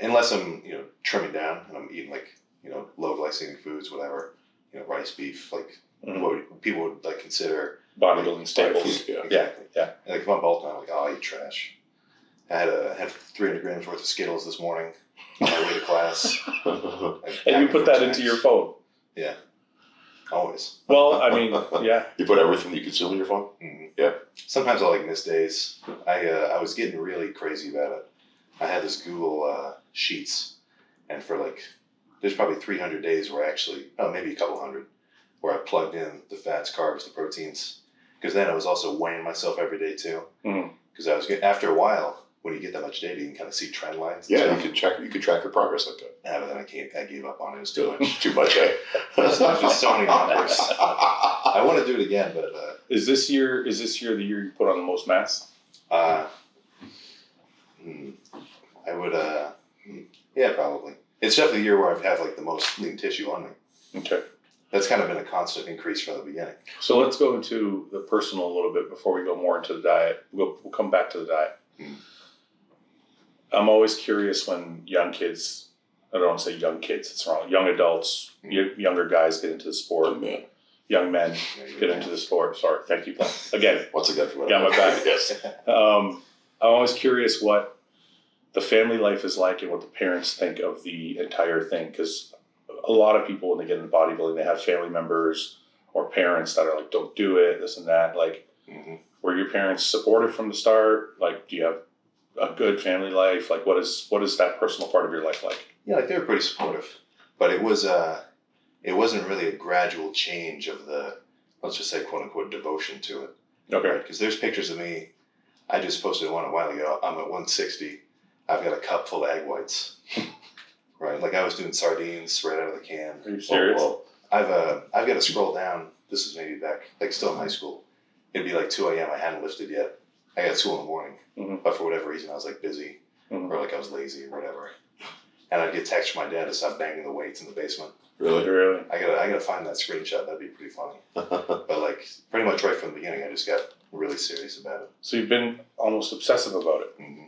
unless I'm, trimming down and I'm eating like, low glycemic foods, whatever, rice, beef, like what people would like consider Bodybuilding staples. Yeah, exactly. Yeah. Like if I'm bulking, I'm like, oh, I eat trash. I had 300 grams worth of Skittles this morning on my way to class. And you put that into your phone. Yeah. Always. Well, I mean, yeah. You put everything you consume in your phone? Yeah. Sometimes I'll miss days. I was getting really crazy about it. I had this Google Sheets, and for there's probably 300 days where maybe a couple hundred, where I plugged in the fats, carbs, the proteins. Because then I was also weighing myself every day too. Because I was after a while, when you get that much data, you can kind of see trend lines. and Yeah, stuff. you could track your progress like that. Yeah, but then I gave up on it. It was too much. Too much, eh? There's just so many numbers. I want to do it again, but Is this year the year you put on the most mass? I would yeah, probably. It's definitely the year where I've had like the most lean tissue on me. Okay. That's kind of been a constant increase from the beginning. So let's go into the personal a little bit before we go more into the diet. We'll come back to the diet. Mm. I'm always curious when young kids, I don't want to say young kids, it's wrong, young adults, younger guys get into the sport. Man. Young men Yeah, get into the sport. Sorry, thank you. Again, Once again, for got my back. Yes. I'm always curious what the family life is like and what the parents think of the entire thing, because a lot of people, when they get into bodybuilding, they have family members or parents that are like, don't do it, this and that. Like, were your parents supportive from the start? Like, do you have a good family life? Like, what is that personal part of your life like? Yeah, like they were pretty supportive, but it wasn't really a gradual change of the, let's just say, quote unquote, devotion to it. Okay. Because there's pictures of me. I just posted one a while ago. I'm at 160. I've got a cup full of egg whites. Right, like I was doing sardines right out of the can. Are you serious? Well, I've got to scroll down. This is maybe back, like still in high school. It'd be like 2 a.m. I hadn't lifted yet. I got school in the morning, but for whatever reason I was like busy or like I was lazy or whatever. And I'd get text from my dad to stop banging the weights in the basement. Really? I gotta find that screenshot. That'd be pretty funny. But like pretty much right from the beginning, I just got really serious about it. So you've been almost obsessive about it. Mm-hmm.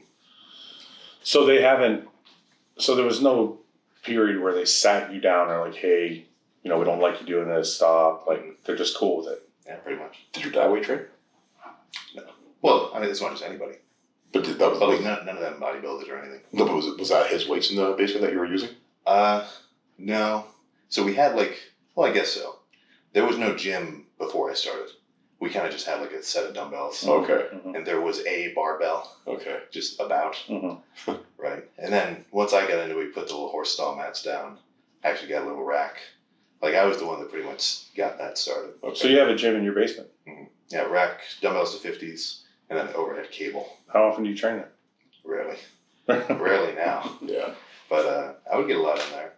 So there was no period where they sat you down and are like, hey, we don't like you doing this, stop. Like, they're just cool with it. Yeah, pretty much. Did your dad weight train? No. Well, I mean, as much as anybody. But that was But like none of them bodybuilders or anything. No, but was that his weights in the basement that you were using? No. So we had I guess so. There was no gym before I started. We kind of just had like a set of dumbbells. Okay. And there was a barbell, Okay. just about, right? And then once I got into it, we put the little horse stall mats down. I actually got a little rack. Like I was the one that pretty much got that started. Okay. So you have a gym in your basement. Yeah, rack, dumbbells to 50s, and then overhead cable. How often do you train there? Rarely. Rarely now. Yeah. But I would get a lot in there,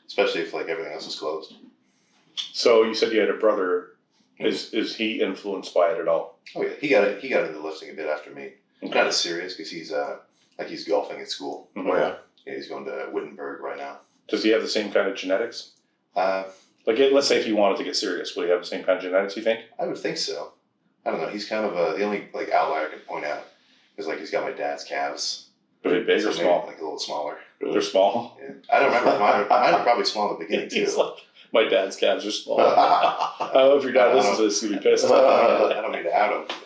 especially if like everything else is closed. So you said you had a brother. Is he influenced by it at all? Oh yeah, he got into lifting a bit after me. Okay. Not as serious because he's golfing at school. Mhm. Oh yeah. Yeah, he's going to Wittenberg right now. Does he have the same kind of genetics? Like, let's say if he wanted to get serious, would he have the same kind of genetics, you think? I would think so. I don't know. He's kind of the only like outlier I could point out is like he's got my dad's calves. Are they big or So small? maybe, like a little smaller. They're small. Yeah. I don't remember. Mine are probably small in the beginning too. He's like, my dad's calves are small. I don't know if your dad listens to this, he'll be pissed. I don't mean to out him.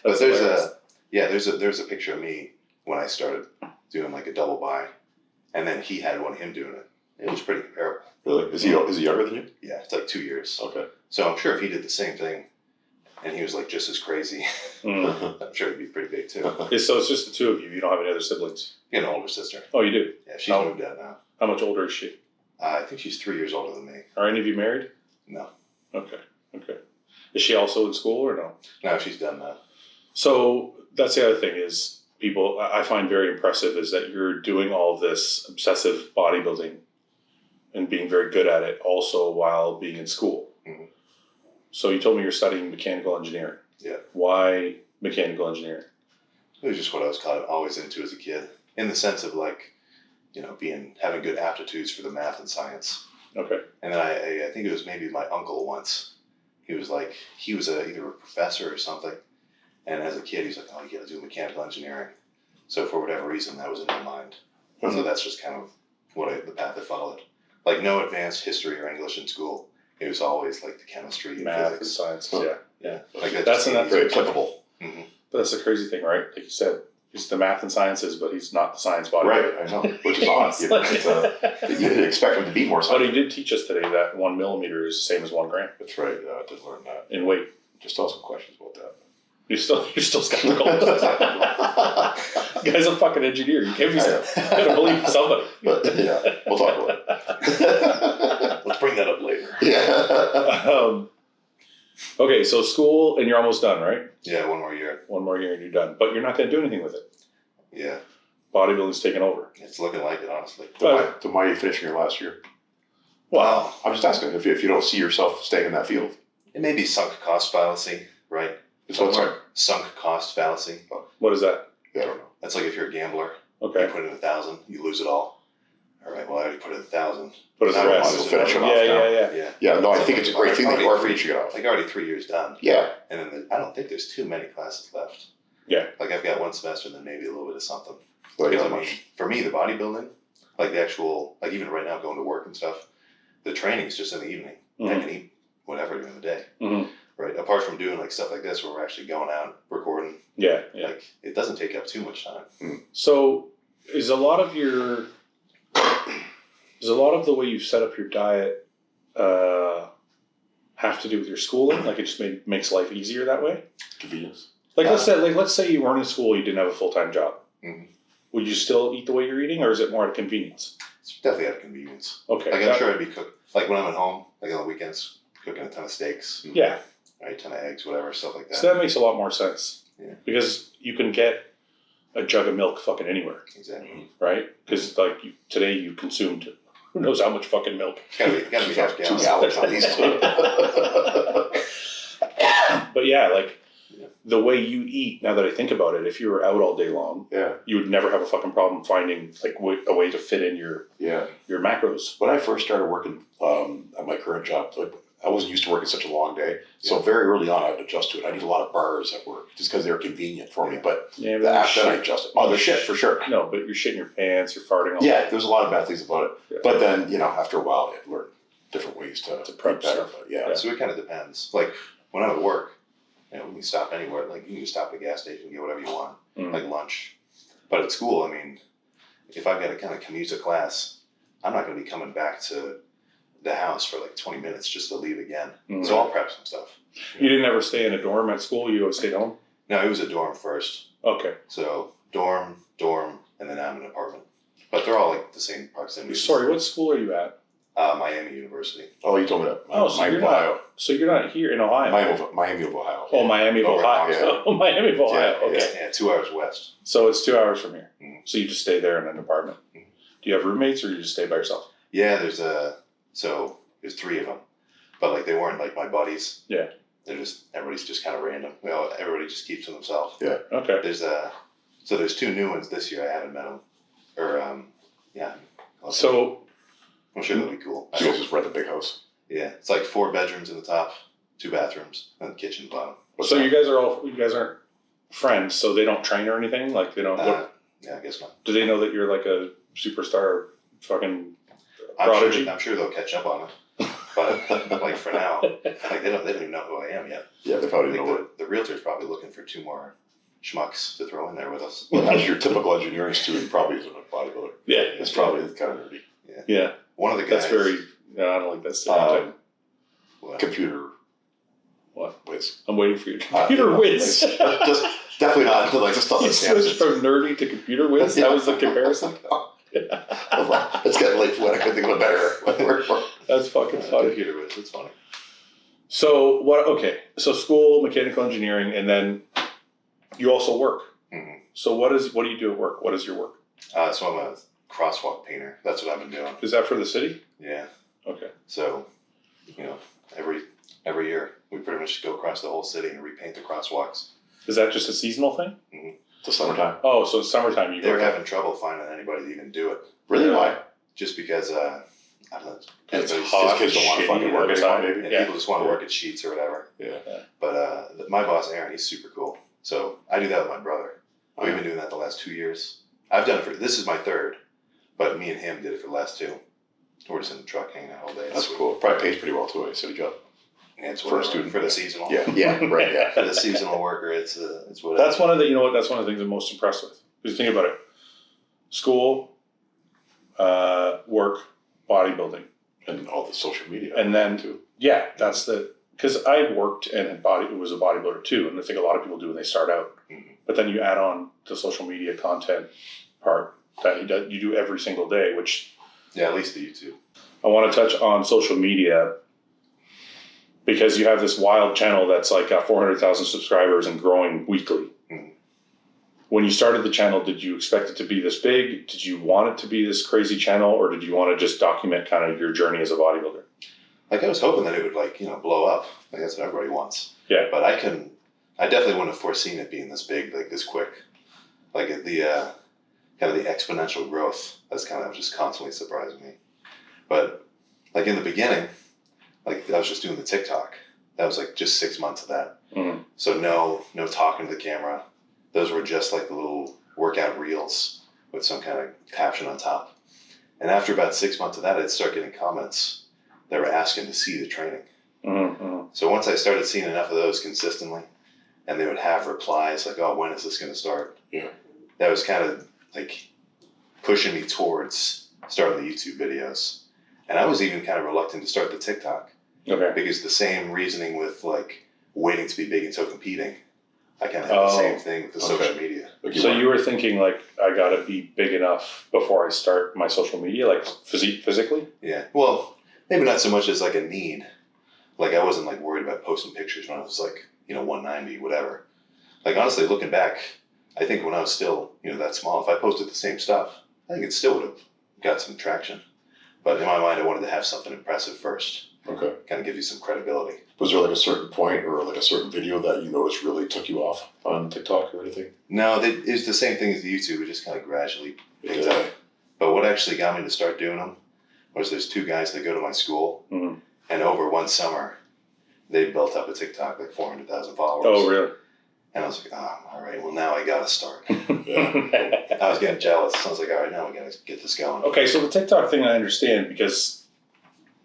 But there's a picture of me when I started doing like a double bi, and then he had one of him doing it. It was pretty comparable. Really? Is he younger than you? Yeah, it's like 2 years. Okay. So I'm sure if he did the same thing, and he was like just as crazy, I'm sure he'd be pretty big too. So it's just the two of you. You don't have any other siblings. He had an older sister. Oh, you do? Yeah, she's moved out now. How much older is she? I think she's 3 years older than me. Are any of you married? No. Okay. Is she also in school or no? No, she's done that. So that's the other thing is people I find very impressive is that you're doing all of this obsessive bodybuilding and being very good at it also while being in school. Mm-hmm. So you told me you're studying mechanical engineering. Yeah. Why mechanical engineering? It was just what I was kind of always into as a kid, in the sense of like, having good aptitudes for the math and science. Okay. And then I think it was maybe my uncle once. He was either a professor or something. And as a kid, he's like, oh, you got to do mechanical engineering. So for whatever reason, that was in my mind. Mm-hmm. So that's just kind of the path I followed. Like no advanced history or English in school. It was always like the chemistry and Math physics. and science. Yeah. Like That's very applicable. Mm-hmm. But that's the crazy thing, right? Like you said, he's the math and sciences, but he's not the science bodybuilder. Right, I know. Which is odd. You didn't expect him to be more But scientific. he did teach us today that 1 millimeter is the same as 1 gram That's right. I did learn that. in weight. Just ask some questions about that. You're still skeptical. Guy's a fucking engineer. You can't be gotta believe somebody. But yeah, we'll talk about it. Let's bring that up later. Yeah. Okay, so school, and you're almost done, right? Yeah, one more year. One more year and you're done. But you're not going to do anything with it. Yeah, Bodybuilding's taking over. it's looking like it, honestly. But- Then why are you finishing your last year? Well, I'm just asking if you don't see yourself staying in that field. It may be sunk cost fallacy, right? So it's like, Sunk cost fallacy. what is that? yeah, I don't know. That's like if you're a gambler, you Okay. put in 1,000, you lose it all. All right, well, I already put in 1,000. What is the Now I rest? might as We'll well finish it finish off Yeah, now. yeah, yeah. Yeah. Yeah, no, I think it's a great thing that you are Already finishing it off. Like already 3 years done. Yeah. And then I don't think there's too many classes left. Yeah. Like I've got one semester and then maybe a little bit of something. Like Because how I mean, much? for me, the bodybuilding, like the actual, like even right now going to work and stuff, the training's just in the evening. I Mhm. can eat whatever during the day. Mhm. Right. Apart from doing like stuff like this where we're actually going out, recording, Yeah, yeah. like it doesn't take up too much time. So, is a lot of the way you set up your diet have to do with your schooling? Like it just makes life easier that way? Convenience. Like let's say you weren't in school, you didn't have a full-time job. Mhm. Would you still eat the way you're eating, or is it more out of convenience? It's definitely out of convenience. Okay. Like I'm that- sure I'd be like when I'm at home, like on the weekends, cooking a ton of steaks, Yeah. right, a ton of eggs, whatever, stuff like that. So that makes a lot more sense. Yeah. Because you can get a jug of milk fucking anywhere, Exactly. right? Because like today you consumed who knows how much fucking milk. Gotta be half 2 gallons. gallons at least. But yeah, like Yeah. the way you eat, now that I think about it, if you were out all day long, Yeah, you would never have a fucking problem finding like a way to fit in your yeah. macros. When I first started working at my current job, like I wasn't used to working such a long day, so very early on I had to adjust to it. I need a lot of bars at work just because they're convenient for me. But Yeah, the after I adjusted, oh, they're shit for sure. No, but you're shitting your pants, you're farting all Yeah, day. there's a lot of bad things about it. Yeah. But then after a while, I learned different ways to prep eat better. stuff. But yeah, Yeah. So it kind of depends. Like when I'm at work, we can stop anywhere. Like you can just stop at a gas station and get whatever you want, like lunch. But at school, I mean, if I've got to kind of commute to class, I'm not going to be coming back to the house for like 20 minutes just to leave again. Mhm. So I'll prep some stuff. You didn't ever stay in a dorm at school? You always stayed home? No, it was a dorm first. Okay. So dorm, and then I'm in an apartment. But they're all like the same proximity. Sorry, what school are you at? Miami University. Oh, you told me that. Oh, so you're Ohio. not here in Ohio. Miami of Ohio. Oh, Miami of Over Ohio. yeah. Oh, Miami of Ohio. Yeah, Okay. yeah, 2 hours west. So it's 2 hours from here. Mhm. So you just stay there in an apartment. Mhm. Do you have roommates or you just stay by yourself? Yeah, there's 3 of them, but like they weren't like my buddies. Yeah. Everybody's just kind of random. Well, everybody just keeps to themselves. Yeah. Okay. There's 2 new ones this year. I haven't met them, or yeah. So I'm sure they'll be cool. So you guys just rent a big house. Yeah, it's like 4 bedrooms in the top, 2 bathrooms, and the kitchen bottom. you guys aren't friends, so they don't train or anything? Like they don't Yeah, I guess not. do they know that you're like a superstar fucking prodigy? I'm sure they'll catch up on it, but like for now, like they don't even know who I am yet. Yeah, they probably know Like the realtor's probably looking for 2 more schmucks to throw in there with us. Well, as your typical engineering student probably isn't a bodybuilder. Yeah. It's probably kind of nerdy. Yeah. One of the guys. That's very no, I don't like that stereotype. Well, Computer. What? Whiz. I'm waiting for you. Computer whiz. Just definitely not until like just stuff You like switched from nerdy to computer whiz? That was the comparison? It's getting late for what I could think of a better word for it. That's fucking funny. computer whiz. It's funny. So what? Okay, so school, mechanical engineering, and then you also work. Mhm. So what do you do at work? What is your work? So I'm a crosswalk painter. That's what I've been doing. Is that for the city? Yeah. Okay. So, every year we pretty much go across the whole city and repaint the crosswalks. Is that just a seasonal thing? The summertime. Oh, so it's summertime you They're go. having trouble finding anybody to even do it, Really? Yeah. Why? just because I don't know. It's everybody's- hot. Kids don't want to shitty fucking work outside. anymore, maybe. and Yeah. people just want to work at sheets or whatever. Yeah. But my boss Aaron, he's super cool. So I do that with my brother. Oh, We've been doing that the last 2 years. I've done it this is my 3rd, but me and him did it for the last 2. We're just in the truck hanging out all day. That's cool. Probably pays pretty well too, a city job. And it's For a whatever, student. for the seasonal. Yeah, right, yeah. For the seasonal worker, it's whatever. That's one of the that's one of the things I'm most impressed with. Because think about it: school, work, bodybuilding, And all the social media. and then too. yeah, that's because I worked and was a bodybuilder too, and I think a lot of people do when they start out. Mhm. But then you add on the social media content part that you do every single day, which Yeah, at least the YouTube. I want to touch on social media. because you have this wild channel that's like got 400,000 subscribers and growing weekly. Mm. When you started the channel, did you expect it to be this big? Did you want it to be this crazy channel, or did you want to just document kind of your journey as a bodybuilder? Like I was hoping that it would like, blow up. Like that's what everybody wants. Yeah. But I definitely wouldn't have foreseen it being this big, like this quick. Like the kind of the exponential growth that's kind of just constantly surprising me. But like in the beginning, like I was just doing the TikTok. That was like just 6 months of that. Mm-hmm. So no talking to the camera. Those were just like the little workout reels with some kind of caption on top. And after about 6 months of that, I'd start getting comments that were asking to see the training. Mm-hmm. So once I started seeing enough of those consistently, and they would have replies like, "Oh, when is this going to start?" Yeah. That was kind of like pushing me towards starting the YouTube videos. And I was even kind of reluctant to start the TikTok Okay. because the same reasoning with like waiting to be big until competing, I kind of had the same thing with the social media. Like So you were thinking like, I got to be big enough before I start my social media, like physically? Yeah. Well, maybe not so much as like a need. Like I wasn't like worried about posting pictures when I was like, 190, whatever. Like honestly, looking back, I think when I was still, that small, if I posted the same stuff, I think it still would have got some traction. But in my mind, I wanted to have something impressive first. Okay. Kind of give you some credibility. Was there like a certain point or like a certain video that you noticed really took you off on TikTok or anything? No, it was the same thing as the YouTube. It just kind of gradually picked up. But what actually got me to start doing them was there's 2 guys that go to my school, Mm-hmm. and over one summer, they built up a TikTok like 400,000 followers. Oh, really? And I was like, oh, all right, well, now I got to start. Yeah. I was getting jealous. I was like, all right, now we got to get this going. Okay, so the TikTok thing I understand because,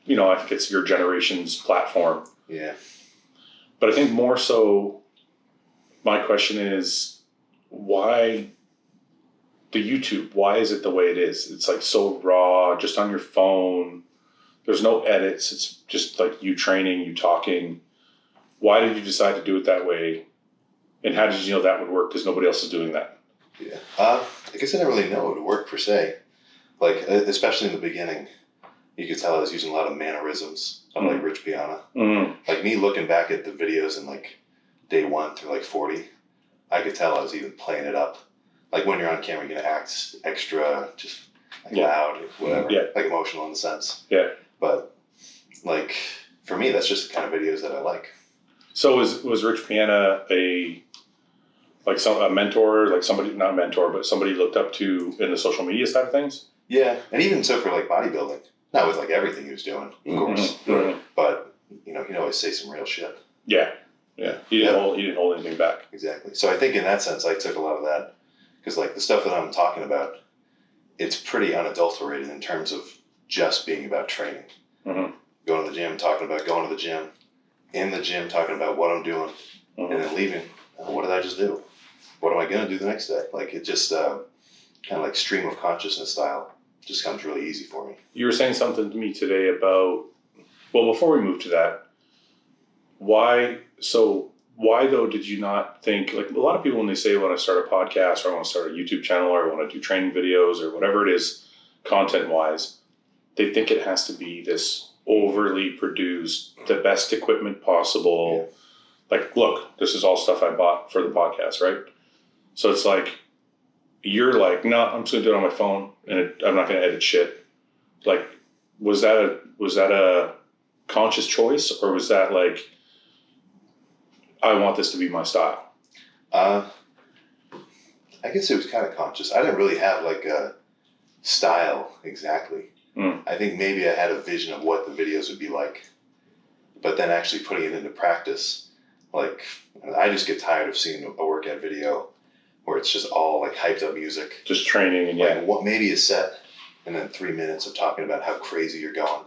I think it's your generation's platform. Yeah. But I think more so, my question is, why the YouTube? Why is it the way it is? It's like so raw, just on your phone. There's no edits. It's just like you training, you talking. Why did you decide to do it that way? And how did you know that would work? Because nobody else is doing that. Yeah. I guess I didn't really know it would work per se. Like, especially in the beginning, you could tell I was using a lot of mannerisms of like Rich Piana. Mm. Like me looking back at the videos in like day 1 through like 40, I could tell I was even playing it up. Like when you're on camera, you're going to act extra, just like loud, whatever, like emotional in a sense. Yeah. But like for me, that's just the kind of videos that I like. So was Rich Piana a mentor, like somebody, not mentor, but somebody looked up to in the social media side of things? Yeah, and even so for like bodybuilding, not with like everything he was doing, of course, Mm-hmm. but he'd always say some real shit. Yeah. He didn't hold anything back. Exactly. So I think in that sense, I took a lot of that because like the stuff that I'm talking about, it's pretty unadulterated in terms of just being about training. Mm-hmm. Going to the gym, talking about going to the gym, in the gym, talking about what I'm doing, Mm-hmm. and then leaving. Oh, what did I just do? What am I going to do the next day? Like it just kind of like stream of consciousness style just comes really easy for me. You were saying something to me today about, well, before we move to that, why though did you not think, like a lot of people when they say I want to start a podcast or I want to start a YouTube channel or I want to do training videos or whatever it is, content-wise, they think it has to be this overly produced, the best equipment possible. Yeah. Like, look, this is all stuff I bought for the podcast, right? So it's like, you're like, no, I'm just going to do it on my phone and I'm not going to edit shit. Like, was that a conscious choice or was that like, I want this to be my style? I guess it was kind of conscious. I didn't really have like a style exactly. I think maybe I had a vision of what the videos would be like, but then actually putting it into practice, like I just get tired of seeing a workout video where it's just all like hyped up music, just training and like what maybe a set, and then 3 minutes of talking about how crazy you're going,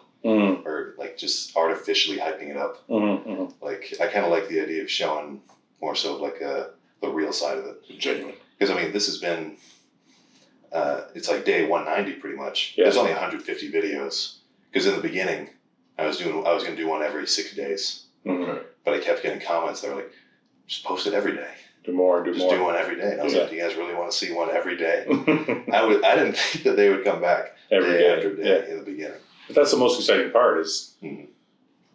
or like just artificially hyping it up. Like I kind of like the idea of showing more so like the real side of it, genuine. Because I mean, this has been. It's like day 190 pretty much. Yeah. There's only 150 videos because in the beginning I was going to do one every 6 days, but I kept getting comments that were like, just post it every day. Do more. Do one every day. And I was like, do you guys really want to see one every day? I didn't think that they would come back every day after day in the beginning. But that's the most exciting part is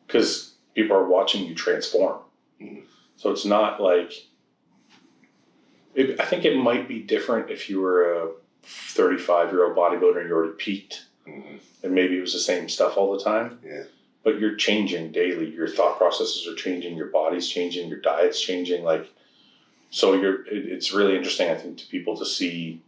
because people are watching you transform. Mhm. So it's not like, I think it might be different if you were a 35-year-old bodybuilder and you already peaked, Mhm. and maybe it was the same stuff all the time. Yeah. But you're changing daily. Your thought processes are changing. Your body's changing. Your diet's changing. Like, so it's really interesting, I think, to people to see,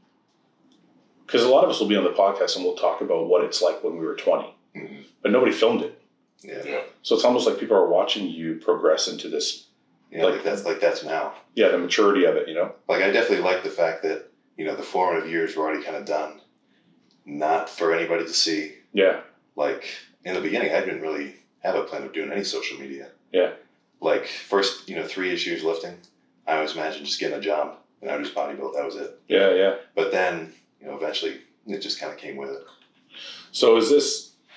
because a lot of us will be on the podcast and we'll talk about what it's like when we were 20, Mhm. but nobody filmed it. Yeah. Yeah. So it's almost like people are watching you progress into this. Yeah, like that's now. Yeah, the maturity of it, you know? Like, I definitely like the fact that, you know, the formative years were already kind of done, not for anybody to see. Yeah. Like, in the beginning, I didn't really have a plan of doing any social media. Yeah. Like, first, 3-ish years lifting, I always imagined just getting a job and I would just bodybuild, that was it. Yeah, yeah. But then, eventually, it just kind of came with it. So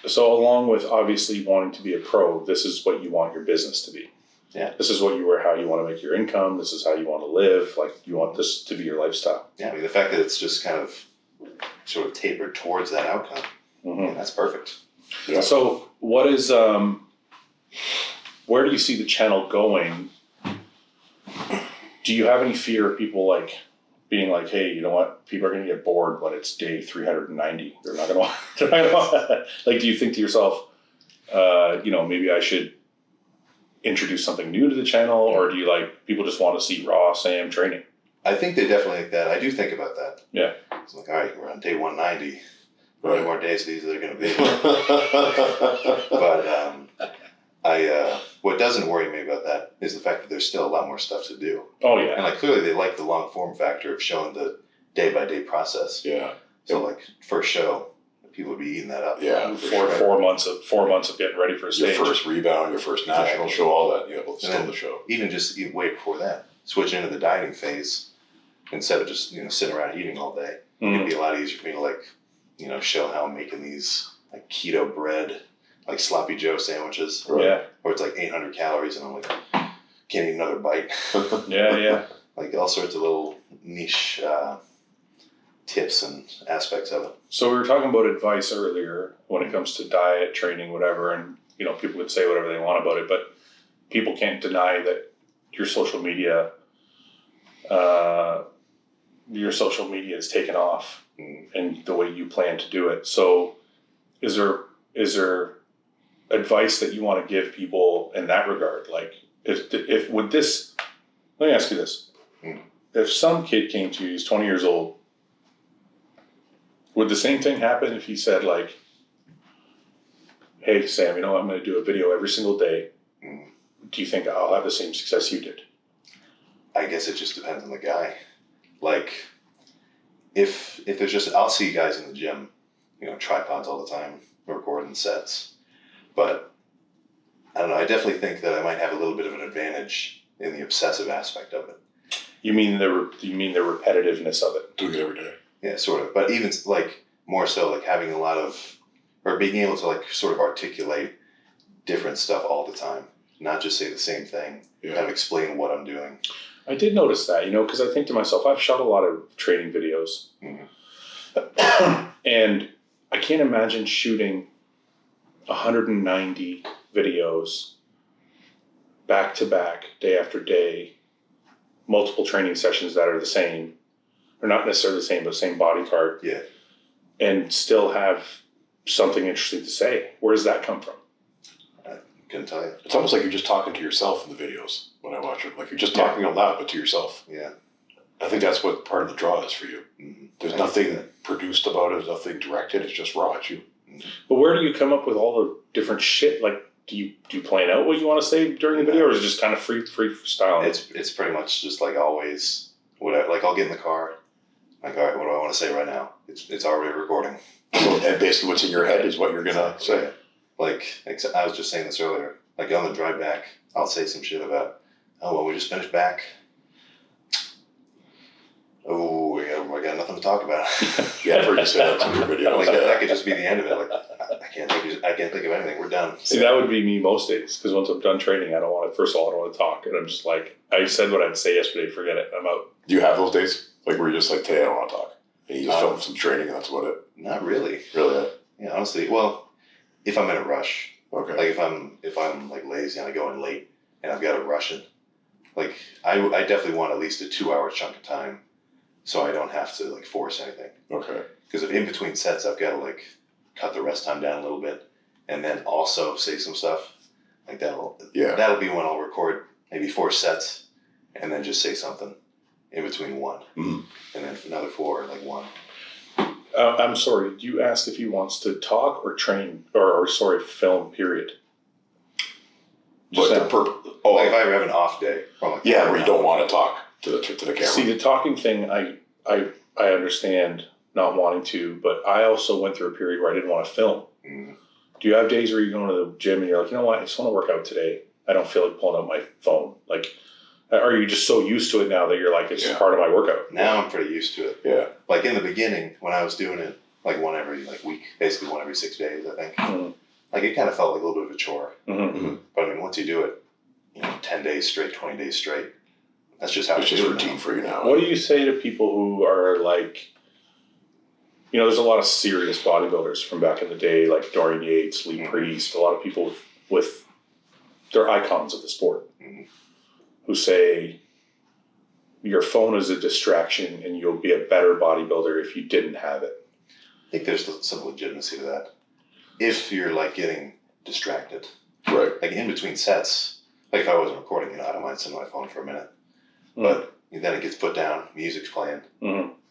so along with obviously wanting to be a pro, this is what you want your business to be. Yeah. This is how you want to make your income. This is how you want to live. Like, you want this to be your lifestyle. Yeah, I mean, the fact that it's just kind of sort of tapered towards that outcome, Mm-hmm. that's perfect. Yeah. So what is, where do you see the channel going? Do you have any fear of people like being like, hey, you know what? People are going to get bored when it's day 390. They're not going to like, do you think to yourself, maybe I should introduce something new to the channel, or do you like people just want to see raw Sam training? I think they definitely like that. I do think about that. Yeah. It's like, all right, we're on day 190. How many more days of these are there going to be? But what doesn't worry me about that is the fact that there's still a lot more stuff to do. Oh And yeah. like, clearly they like the long form factor of showing the day by day process. Yeah. So like, first show, people would be eating that up. Yeah. Four months of getting ready for a Your stage. first rebound, your first national Exactly. show, all that. Yeah, well, still then- the show. Even just way before that, switch into the dieting phase instead of just sitting around eating all day. Mhm. It'd be a lot easier for me to show how I'm making these like keto bread, like sloppy Joe sandwiches, Right. Yeah. where it's like 800 calories and I'm like, can't eat another bite. Yeah. Yeah. Like all sorts of little niche tips and aspects of it. So we were talking about advice earlier when it comes to diet, training, whatever, and people could say whatever they want about it, but people can't deny that your social media is taken off, and the way you plan to do it. So is there advice that you want to give people in that regard? Like, let me ask you this. If some kid came to you, he's 20 years old, would the same thing happen if he said like, hey Sam, I'm going to do a video every single day. Do you think I'll have the same success you did? I guess it just depends on the guy. Like, if there's just, I'll see guys in the gym, tripods all the time, recording sets. But I don't know, I definitely think that I might have a little bit of an advantage in the obsessive aspect of it. You mean the repetitiveness of it? Doing it every day. Yeah, sort of. But even like more so like having a lot of, or being able to like sort of articulate different stuff all the time, not just say the same thing, Yeah. kind of explain what I'm doing. I did notice that, because I think to myself, I've shot a lot of training videos. And I can't imagine shooting 190 videos back to back, day after day, multiple training sessions that are the same, or not necessarily the same, but same body part. Yeah. And still have something interesting to say. Where does that come from? Couldn't tell you. It's almost like you're just talking to yourself in the videos when I watch them. Like you're just talking out loud, but to yourself. Yeah. I think that's what part of the draw is for you. Mm-hmm. There's nothing produced about it. There's nothing directed. It's just raw at you. But where do you come up with all the different shit? Like, do you plan out what you want to say during the video, or is it just kind of freestyle? It's pretty much just like always. Like I'll get in the car. Like, all right, what do I want to say right now? It's already recording. So, and basically what's in your head is what you're going to say. Like, I was just saying this earlier. Like on the drive back, I'll say some shit about, oh, well, we just finished back. Oh, I got nothing to talk about. Yeah, I've heard you say that in your videos. Like, that could just be the end of it. Like, I can't think of anything. We're done. See, that would be me most days, because once I'm done training, I don't want to talk. And I'm just like, I said what I'd say yesterday, forget it, I'm out. Do you have those days? Like where you're just like, today I don't want to talk. And you just film some training and that's about it. Not really. Really? Yeah, honestly. Well, if I'm in a rush, Okay. Like if I'm like lazy and I go in late and I've got to rush it, like I definitely want at least a 2-hour chunk of time, so I don't have to like force anything. Okay. Because if in between sets I've got to like cut the rest time down a little bit, and then also say some stuff, like that'll be when I'll record maybe 4 sets, and then just say something in between one, and then another 4, like 1. I'm sorry, did you ask if he wants to talk or train, or film, period? But Just the Like if I ever have an off day. Or like where you don't want to talk to the camera. See, the talking thing, I understand not wanting to, but I also went through a period where I didn't want to film. Mm. Do you have days where you go to the gym and you're like, you know what, I just want to work out today. I don't feel like pulling out my phone. Like, are you just so used to it now that you're like, it's just part of my workout? Now I'm pretty used to it. Yeah. Like in the beginning, when I was doing it like one every like week, basically one every 6 days, I think. Mm-hmm. Like it kind of felt like a little bit of a chore. Mm-hmm. But I mean, once you do it, 10 days straight, 20 days straight, that's just how it's just routine for you now. What do you say to people who are like, there's a lot of serious bodybuilders from back in the day, like Dorian Yates, Lee Priest, a lot of people with they're icons of the sport, who say your phone is a distraction and you'll be a better bodybuilder if you didn't have it. I think there's some legitimacy to that. If you're like getting distracted. Right. Like in between sets, like if I wasn't recording, I don't mind sitting on my phone for a minute. But then it gets put down, music's playing.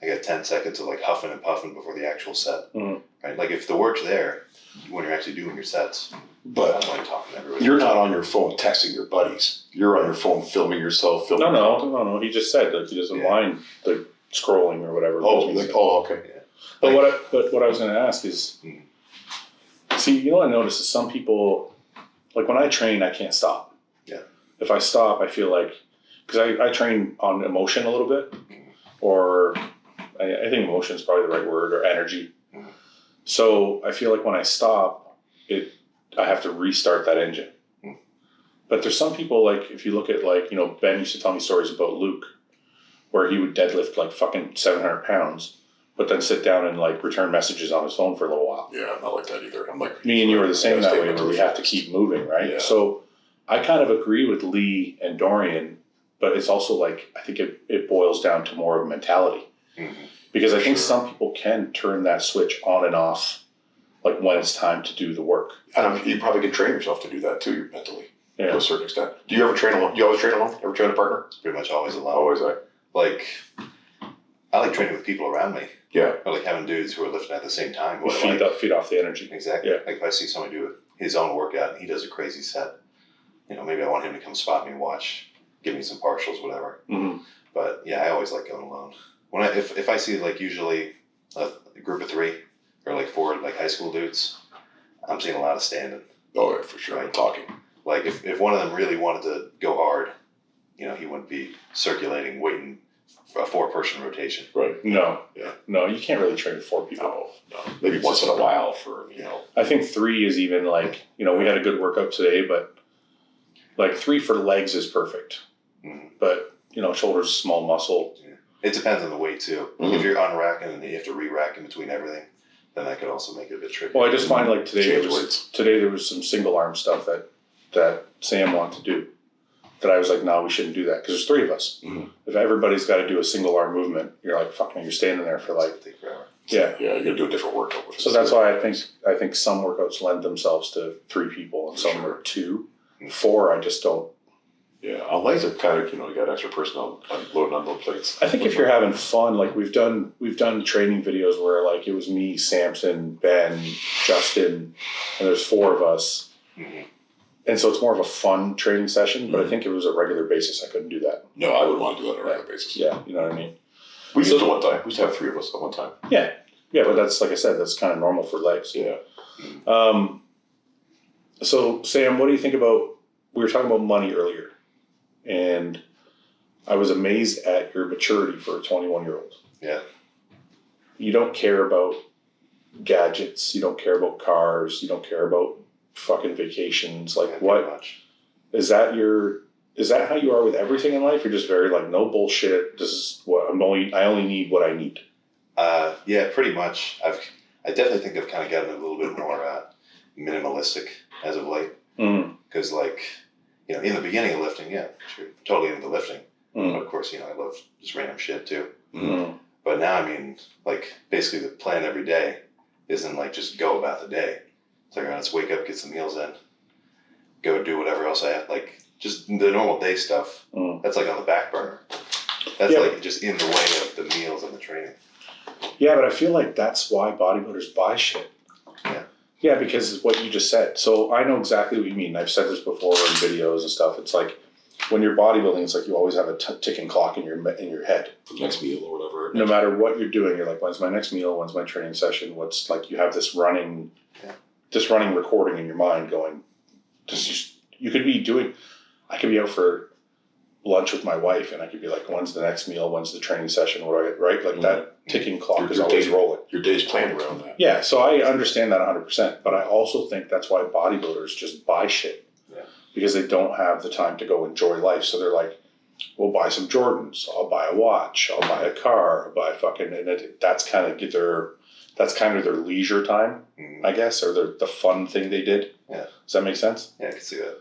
I got 10 seconds of like huffing and puffing before the actual set. Right? Like if the work's there when you're actually doing your sets, but I don't mind talking to everybody. You're not on your phone texting your buddies. You're on your phone filming yourself. No. He just said that he doesn't mind the scrolling or whatever. Okay. Yeah. But what I was going to ask is, see, I noticed is some people, like when I train, I can't stop. Yeah. If I stop, I feel like, because I train on emotion a little bit, or I think emotion is probably the right word, or energy. So I feel like when I stop, I have to restart that engine. But there's some people, like if you look at like, Ben used to tell me stories about Luke, where he would deadlift like fucking 700 pounds, but then sit down and like return messages on his phone for a little while. Yeah, I'm not like that either. I'm like, me and you are the same that way, where we have to keep moving, right? Yeah. So I kind of agree with Lee and Dorian, but it's also like, I think it boils down to more of a mentality. Because I think some people can turn that switch on and off, like when it's time to do the work. And you probably can train yourself to do that too, mentally, to a certain extent. Do you ever train alone? You always train alone? Ever train a partner? Pretty much always alone. Always, Like, I like training with people around me. Yeah. I like having dudes who are lifting at the same time. Feed off the energy. Exactly. Yeah. Like if I see someone do his own workout and he does a crazy set, maybe I want him to come spot me and watch, give me some partials, whatever. But yeah, I always like going alone. If I see like usually a group of 3 or like 4 like high school dudes, I'm seeing a lot of standing. Oh yeah, for sure. Right. Talking. Like if one of them really wanted to go hard, he wouldn't be circulating, waiting for a 4-person rotation. Right. No. Yeah. No, you can't really train 4 people. No. Maybe once in a while for, I think 3 is even like, we had a good workout today, but like 3 for legs is perfect. But, shoulders, small muscle. Yeah. It depends on the weight too. If you're unracking and you have to re-rack in between everything, then that could also make it a bit tricky. Well, I just find like today there was some single arm stuff that Sam wanted to do that I was like, no, we shouldn't do that because there's 3 of us. If everybody's got to do a single arm movement, you're like, fucking, you're standing there for like, take forever. Yeah, you're gonna do a different workout. So that's why I think some workouts lend themselves to 3 people and some are 2. 4, I just don't. Yeah, on legs are kind of, you got extra personnel loading on those plates. I think if you're having fun, like we've done training videos where like it was me, Samson, Ben, Justin, and there's 4 of us. And so it's more of a fun training session, but I think if it was a regular basis, I couldn't do that. No, I would want to do that on a regular basis. Yeah, you know what I mean? We used to one time. We used to have 3 of us at one time. Yeah. Yeah, but that's, like I said, that's kind of normal for legs. Yeah. So, Sam, what do you think about, we were talking about money earlier, and I was amazed at your maturity for a 21-year-old. Yeah. You don't care about gadgets, you don't care about cars, you don't care about fucking vacations. Like, what? Much. Is that how you are with everything in life? You're just very like, no bullshit, this is what I only need what I need. Yeah, pretty much. I definitely think I've kind of gotten a little bit more minimalistic as of late. Mm. Because like, you know, in the beginning of lifting, yeah, sure, totally into lifting. Mm. But of course, you know, I love just random shit too. Mm. But now, I mean, like basically the plan every day isn't like just go about the day. It's like, all right, let's wake up, get some meals in, go do whatever else I have. Like just the normal day stuff. Mm. That's like on the back burner. That's like just in the way of the meals and the training. Yeah, but I feel like that's why bodybuilders buy shit. Yeah. Yeah, because it's what you just said. So I know exactly what you mean. I've said this before in videos and stuff. It's like when you're bodybuilding, it's like you always have a ticking clock in your head. The next meal or whatever. No matter what you're doing, you're like, when's my next meal? When's my training session? What's like you have this running recording in your mind going. You could be doing. I could be out for lunch with my wife, and I could be like, when's the next meal? When's the training session? Right? Like that ticking clock is always rolling. Your day's planned around that. Yeah, so I understand that 100%, but I also think that's why bodybuilders just buy shit. Yeah. Because they don't have the time to go enjoy life. So they're like, we'll buy some Jordans, I'll buy a watch, I'll buy a car, I'll buy fucking, and that's kind of their leisure time, I guess, or the fun thing they did. Yeah. Does that make sense? Yeah, I can see that.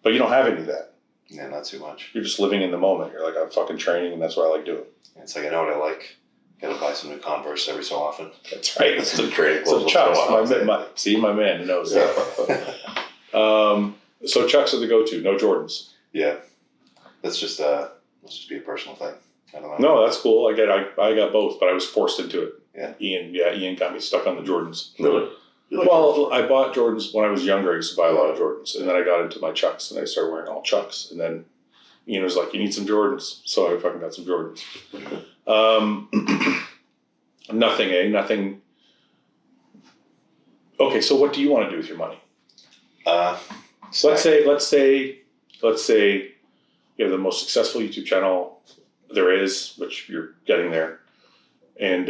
But you don't have any of that. Yeah, not too much. You're just living in the moment. You're like, I'm fucking training, and that's what I like doing. It's like, I know what I like. Gotta buy some new Converse every so often. That's right. That's the training So clothes. Chucks, my man knows. Yeah. So Chucks are the go-to, no Jordans. Yeah. Let's just be a personal thing. I don't know. No, that's cool. I got both, but I was forced into it. Yeah. Ian got me stuck on the Jordans. Really? Well, I bought Jordans when I was younger. I used to buy a lot of Jordans, and then I got into my Chucks, and I started wearing all Chucks. And then Ian was like, "You need some Jordans," so I fucking got some Jordans. Nothing. Okay, so what do you want to do with your money? So let's say you have the most successful YouTube channel there is, which you're getting there, and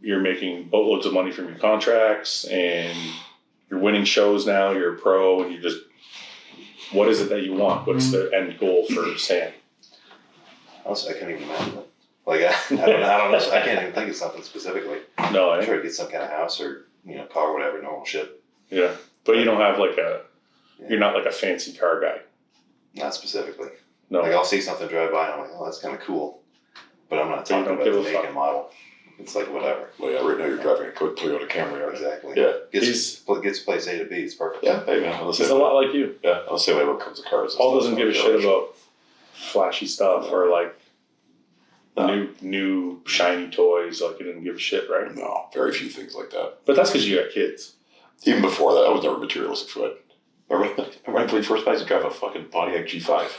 you're making boatloads of money from your contracts, and you're winning shows now. You're a pro, and what is it that you want? What's the end goal for Sam? Honestly, I can't even imagine it. Like I don't know. I can't even think of something specifically. No, I'm sure to get some kind of house or car, or whatever, normal shit. Yeah, but you don't have you're not like a fancy car guy. Not specifically. No, Like I'll see something drive by and I'm like, oh, that's kind of cool, but I'm not But you talking don't about give the a make fuck. and model. It's like whatever. Well, yeah, right now you're driving a Toyota Camry, aren't you? Exactly. Yeah. Gets place A to B. It's perfect. Yeah, hey man, I'll say he's a lot like you. Yeah, I'll say when it comes to cars. Paul doesn't give a shit about flashy stuff or like new shiny toys. Like he doesn't give a shit, right? No, very few things like that. But that's because you got kids. Even before that, I was never materialistic for it. Remember when I played first base, I drive a fucking Pontiac G5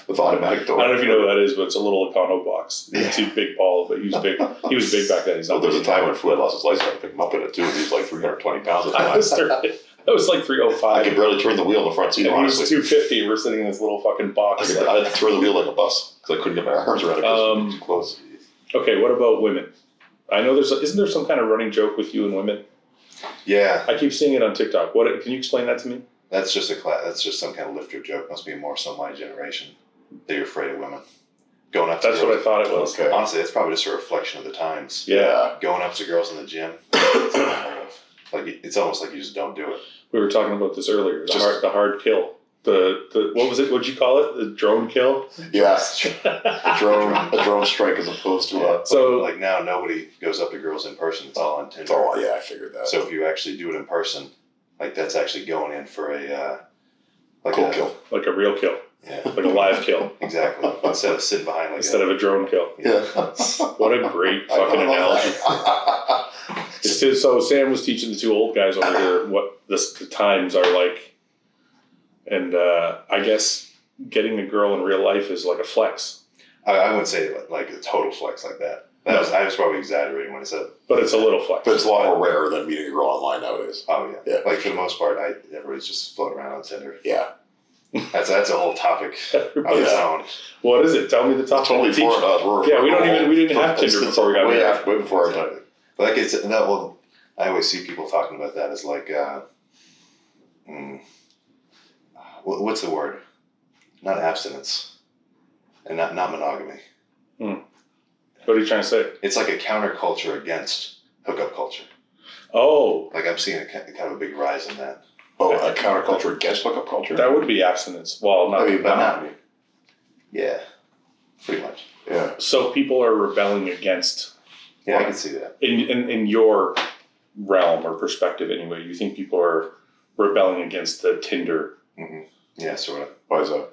with automatic door. I don't know if you know what that is, but it's a little Econo box. He's too big, Paul, but he was big. He was big back then. He's Well, not. there was a time when Fouad lost his license. I had to pick him up in it too. And he was like 320 pounds at the time. That was like I 305. could barely turn the wheel in the front seat. And he was Honestly, 250. We're sitting in this little fucking box. I had to throw the wheel like a bus because I couldn't get my arms around it because it was too close. Okay, what about women? I know isn't there some kind of running joke with you and women? Yeah, I keep seeing it on TikTok. Can you explain that to me? that's just that's just some kind of lifter joke. Must be more so my generation. They're afraid of women. Going up to That's what I thought it was. Okay. Honestly, it's probably just a reflection of the times. Yeah. Going up to girls in the gym. It's unheard of. Like it's almost like you just don't do it. We were talking about this earlier. Just- The hard kill. The what was it? What'd you call it? The drone kill? Yeah, a drone strike as opposed to a. So Like now, nobody goes up to girls in person. It's all on Tinder. Oh yeah, I figured that. So if you actually do it in person, like that's actually going in for a Cool kill. like a real kill. Yeah, Like a live kill. exactly. Instead of sitting behind like Instead of a drone kill. Yeah. What a great fucking analogy. So Sam was teaching the two old guys over here what the times are like. And I guess getting a girl in real life is like a flex. I wouldn't say like a total flex like that. I was probably exaggerating when I said. But it's a little flex. But it's a lot more rare than meeting a girl online nowadays. Oh yeah. Yeah. Like for the most part, everybody's just floating around on Tinder. Yeah. That's a whole topic on Everybody- its own. What is it? Tell me the topic. Totally Teach- for us. Yeah, we didn't have Tinder before we got married. Way before our time. But like it's that. Well, I always see people talking about that as like, what's the word? Not abstinence, and not monogamy. What are you trying to say? It's like a counterculture against hookup culture. Oh, Like I'm seeing kind of a big rise in that. Oh, a counterculture against hookup culture? that would be abstinence. Well, not I mean, but not- not. Yeah, pretty much. Yeah. so people are rebelling against Yeah, I can see that. in your realm or perspective anyway. You think people are rebelling against the Tinder? Yeah, sort of. Why is that?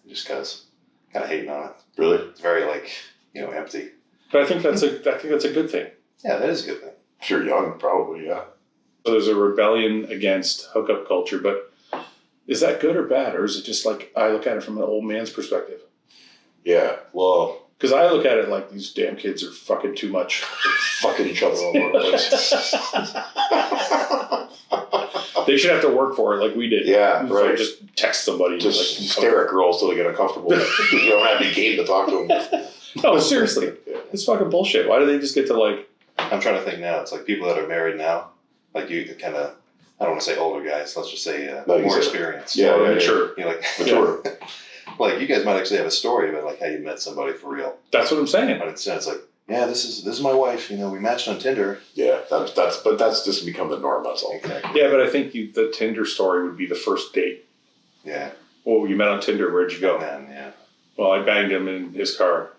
Just because, kind of hating on it. Really? It's very like empty. But I think that's a good thing. Yeah, that is a good thing. If you're young, probably, yeah. So there's a rebellion against hookup culture, but is that good or bad, or is it just like I look at it from an old man's perspective? Yeah. Well, Because I look at it like these damn kids are fucking too much. fucking each other all over the place. They should have to work for it like we did. Yeah, So right. just text somebody. Just like, stare at girls till they get uncomfortable. You don't have any game to talk to them. No, seriously. Yeah. It's fucking bullshit. Why do they just get to like... I'm trying to think now. It's like people that are married now, like you kind of, I don't want to say older guys. Let's just say No, you more said- experienced. Yeah, yeah, mature. You're like Mature. like you guys might actually have a story about like how you met somebody for real. That's what I'm saying. But instead, it's like, yeah, this is my wife. We matched on Tinder. Yeah, that's just become the norm, that's all. Exactly. Yeah, but I think the Tinder story would be the first date. Yeah. Oh, you met on Tinder. Where'd you go? Man, yeah. Well, I banged him in his car.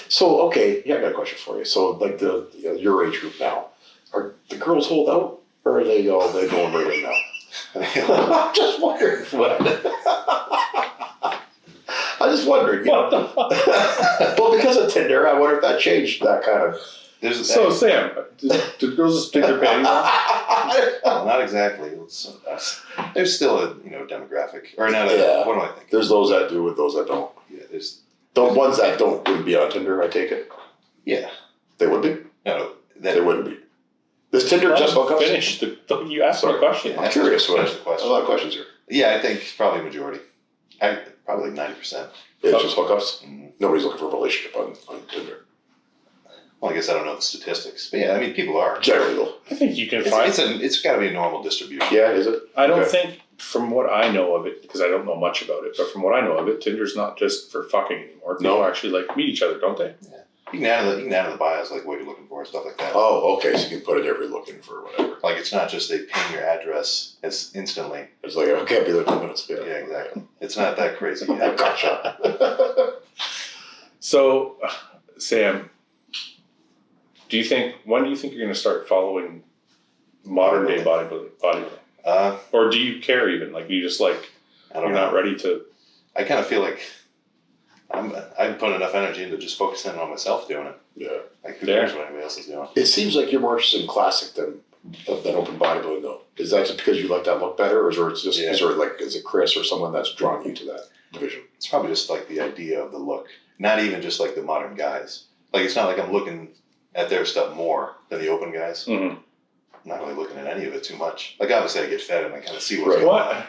So, okay, yeah, I got a question for you. So, like your age group now, are the girls hold out, or are they going right in now? I'm just wondering. I'm just wondering. What the fuck? Well, because of Tinder, I wonder if that changed that kind of. There's So, Sam, did girls just take their panties off? well, not exactly. There's still a demographic, or not. Yeah. What do I think? There's those that do with those that don't. Yeah, there's The ones that wouldn't be on Tinder, I take it. yeah. They would be. No, They wouldn't be. Is Tinder just hookups? Finish. You asked me a question. Yeah. I'm curious. Finish the A question. lot of questions here. Yeah, I think probably majority. Probably like 90%. It's just hookups. Mhm. Nobody's looking for a relationship on Tinder. Well, I guess I don't know the statistics, but yeah, I mean, people are. Generally, though. I think you can find... It's got to be a normal distribution. Yeah, is it? I don't Okay. think, from what I know of it, because I don't know much about it, but from what I know of it, Tinder's not just for fucking anymore. People No. actually like meet each other, don't they? You can add in the bios like what you're looking for and stuff like that. Oh, okay. So you can put it every looking for whatever. Like it's not just they ping your address instantly. It's like, I can't be there 2 minutes. Yeah, exactly. It's not that crazy. Gotcha. So, Sam, when do you think you're going to start following modern day bodybuilding? Or do you care even? Like, you just like, I don't you're know. not ready to... I kind of feel like I'm putting enough energy into just focusing on myself doing it. Yeah. Like who cares what anybody else is doing? It seems like you're more interested in classic than open bodybuilding, though. Is that just because you like that look better, or is it just Yeah. is it Chris or someone that's drawn you to that division? It's probably just like the idea of the look. Not even just like the modern guys. Like it's not like I'm looking at their stuff more than the open guys. Mhm. I'm not really looking at any of it too much. Like obviously I get fed and I kind of see what's Right. going on.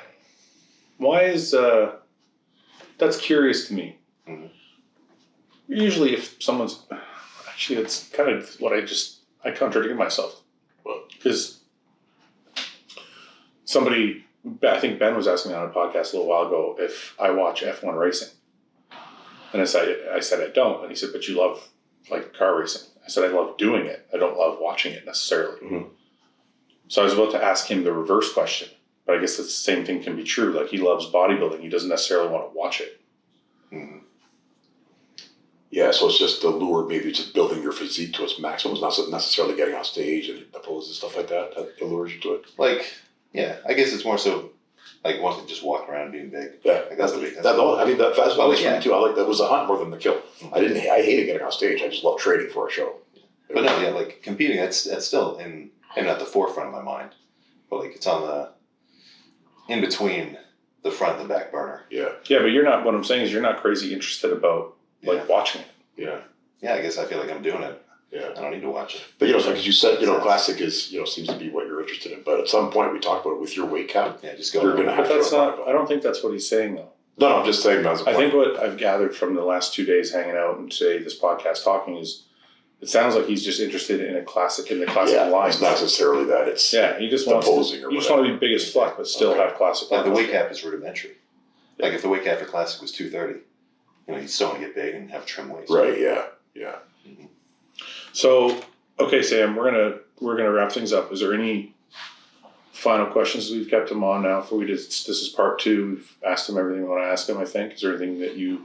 Why is... that's curious to me. Mhm. Usually if someone's... Actually, it's kind of what I contradicted myself. Because somebody... I think Ben was asking me on a podcast a little while ago if I watch F1 racing. And I said I don't. And he said, but you love like car racing. I said, I love doing it. I don't love watching it necessarily. Mhm. So I was about to ask him the reverse question. But I guess the same thing can be true. Like he loves bodybuilding. He doesn't necessarily want to watch it. Mhm. Yeah, so it's just the lure, maybe just building your physique to its maximum. It's not necessarily getting on stage and the poses and stuff like that allures you to it. Like, yeah, I guess it's more so like wanting to just walk around being big. Yeah, Like that's the big thing. that's what was for Yeah. me too. I like that was the hunt more than the kill. I hated getting on stage. I just love training for a show. But no, yeah, like competing, that's still maybe not the forefront of my mind, but like it's on in between the front and the back burner. Yeah, Yeah, but you're not... What I'm saying is you're not crazy interested about like Yeah. watching it. yeah, Yeah, I guess I feel like I'm doing it. yeah. I don't need to watch it. But it's like as you said, classic is seems to be what you're interested in. But at some point we talked about it with your weight cap. Yeah, just go. You're gonna have But that's to not... I don't think that's what he's saying though. No, I'm just saying that's a I point. think what I've gathered from the last 2 days hanging out and today this podcast talking is it sounds like he's just interested in the classic line. It's not necessarily that. It's Yeah, he just the wants posing to, or you just want to whatever. be big as fuck, but still Okay. have classic Like the lines. weight cap is rudimentary. Like if the weight cap for classic was 230, you still want to get big and have trim waist. right. Yeah, yeah. So, okay, Sam, we're gonna we're going to wrap things up. Is there any final questions? We've kept him on now for this is part 2. We've asked him everything we want to ask him, I think. Is there anything that you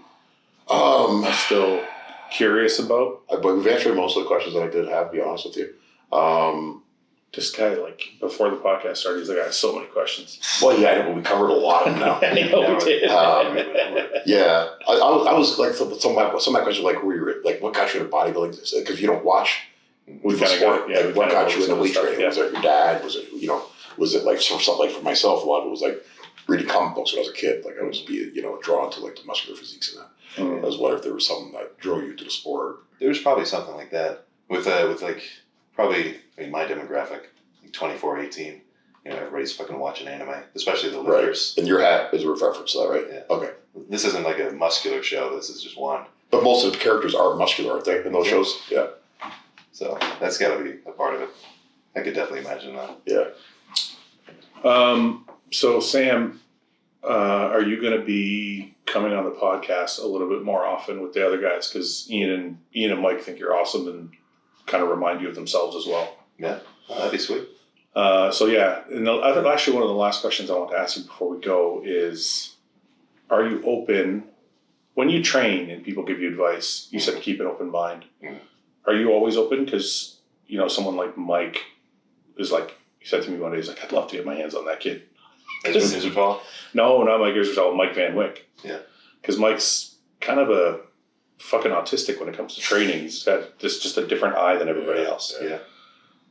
are still curious about? But we've answered most of the questions that I did have, to be honest with you. This guy, like, before the podcast started, he's like, I have so many questions. Well, yeah, I know, but we covered a lot of them now. I know we did. Yeah, I was like, some of my questions were like, what got you into bodybuilding? Because you don't watch We the kind of sport. got, Like, what got you into weight stuff, training? yeah. Was it your dad? Was it, was it like something like for myself? A lot of it was like reading comic books when I was a kid. Like I would just be, drawn to like the muscular physiques and that. Mm. I was wondering if there was something that drove you to the sport. There's probably something like that with like probably my demographic, like 24, 18. Everybody's fucking watching anime, especially the lifters. Right. And your hat is a reference to that, right? Yeah. Okay. This isn't like a muscular show. This is just one. But most of the characters are muscular, aren't they, in those shows? Yeah. So that's got to be a part of it. I could definitely imagine that. Yeah. So Sam, are you going to be coming on the podcast a little bit more often with the other guys? Because Ian and Mike think you're awesome and kind of remind you of themselves as well. Yeah, that'd be sweet. So yeah, and I think actually one of the last questions I want to ask you before we go is, are you open when you train and people give you advice? You said keep an open mind. Mm. Are you always open? Because someone like Mike is like, he said to me one day, he's like, I'd love to get my hands on that kid. Is it Paul? No, not Mike Israel, Mike Van Wyck. Yeah. Because Mike's kind of a fucking autistic when it comes to training. He's got just a different eye than everybody else. Yeah.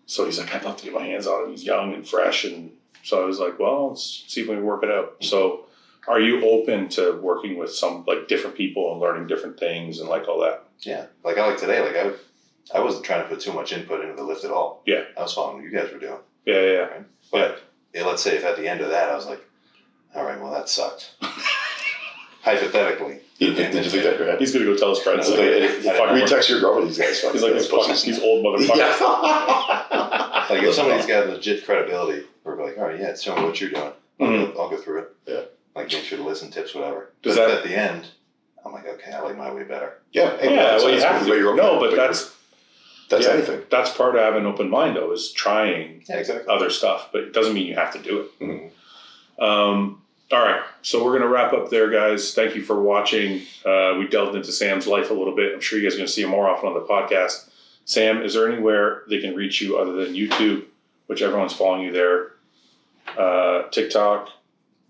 So he's like, I'd love to get my hands on him. He's young and fresh. And so I was like, well, let's see if we can work it out. So are you open to working with some like different people and learning different things and like all that? Yeah. Like I like today, like I wasn't trying to put too much input into the lift at all. Yeah. I was following what you guys were doing. Yeah. Right? But let's say if at the end of that I was like, all right, well that sucked. Hypothetically. Did you think that in your head? He's going to go tell his friends. No, We text your girlfriend, these guys. He's like, these old motherfuckers. Yeah. Like if somebody's got legit credibility, we're like, all right, yeah, tell me what you're doing. I'll go through it. Yeah. Like make sure to listen, tips, whatever. Does but that- at the end, I'm like, okay, I like my way better. Yeah. Well, you have to. No, but that's anything. That's part of having an open mind, though, is trying exactly. other stuff. But it doesn't mean you have to do it. Mm-hmm. All right, so we're going to wrap up there, guys. Thank you for watching. We delved into Sam's life a little bit. I'm sure you guys are going to see him more often on the podcast. Sam, is there anywhere they can reach you other than YouTube, which everyone's following you there? TikTok,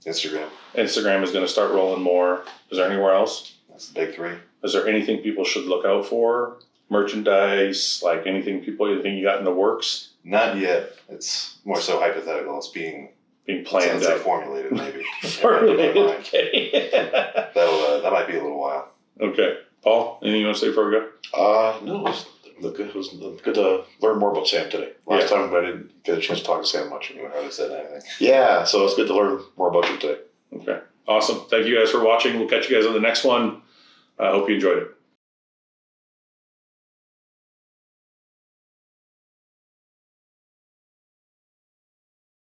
Instagram. Instagram is going to start rolling more. Is there anywhere else? That's the big 3. Is there anything people should look out for? Merchandise, like anything you got in the works? Not yet. It's more so hypothetical. It's being Planned out. Formulated, maybe. Formulated, okay. That might be a little while. Okay. Paul, anything you want to say before we go? No, it was good to learn more about Sam today. Last time I didn't get a chance to talk to Sam much. You hardly said anything. Yeah, so it's good to learn more about you today. Okay. Awesome. Thank you guys for watching. We'll catch you guys on the next one. I hope you enjoyed it.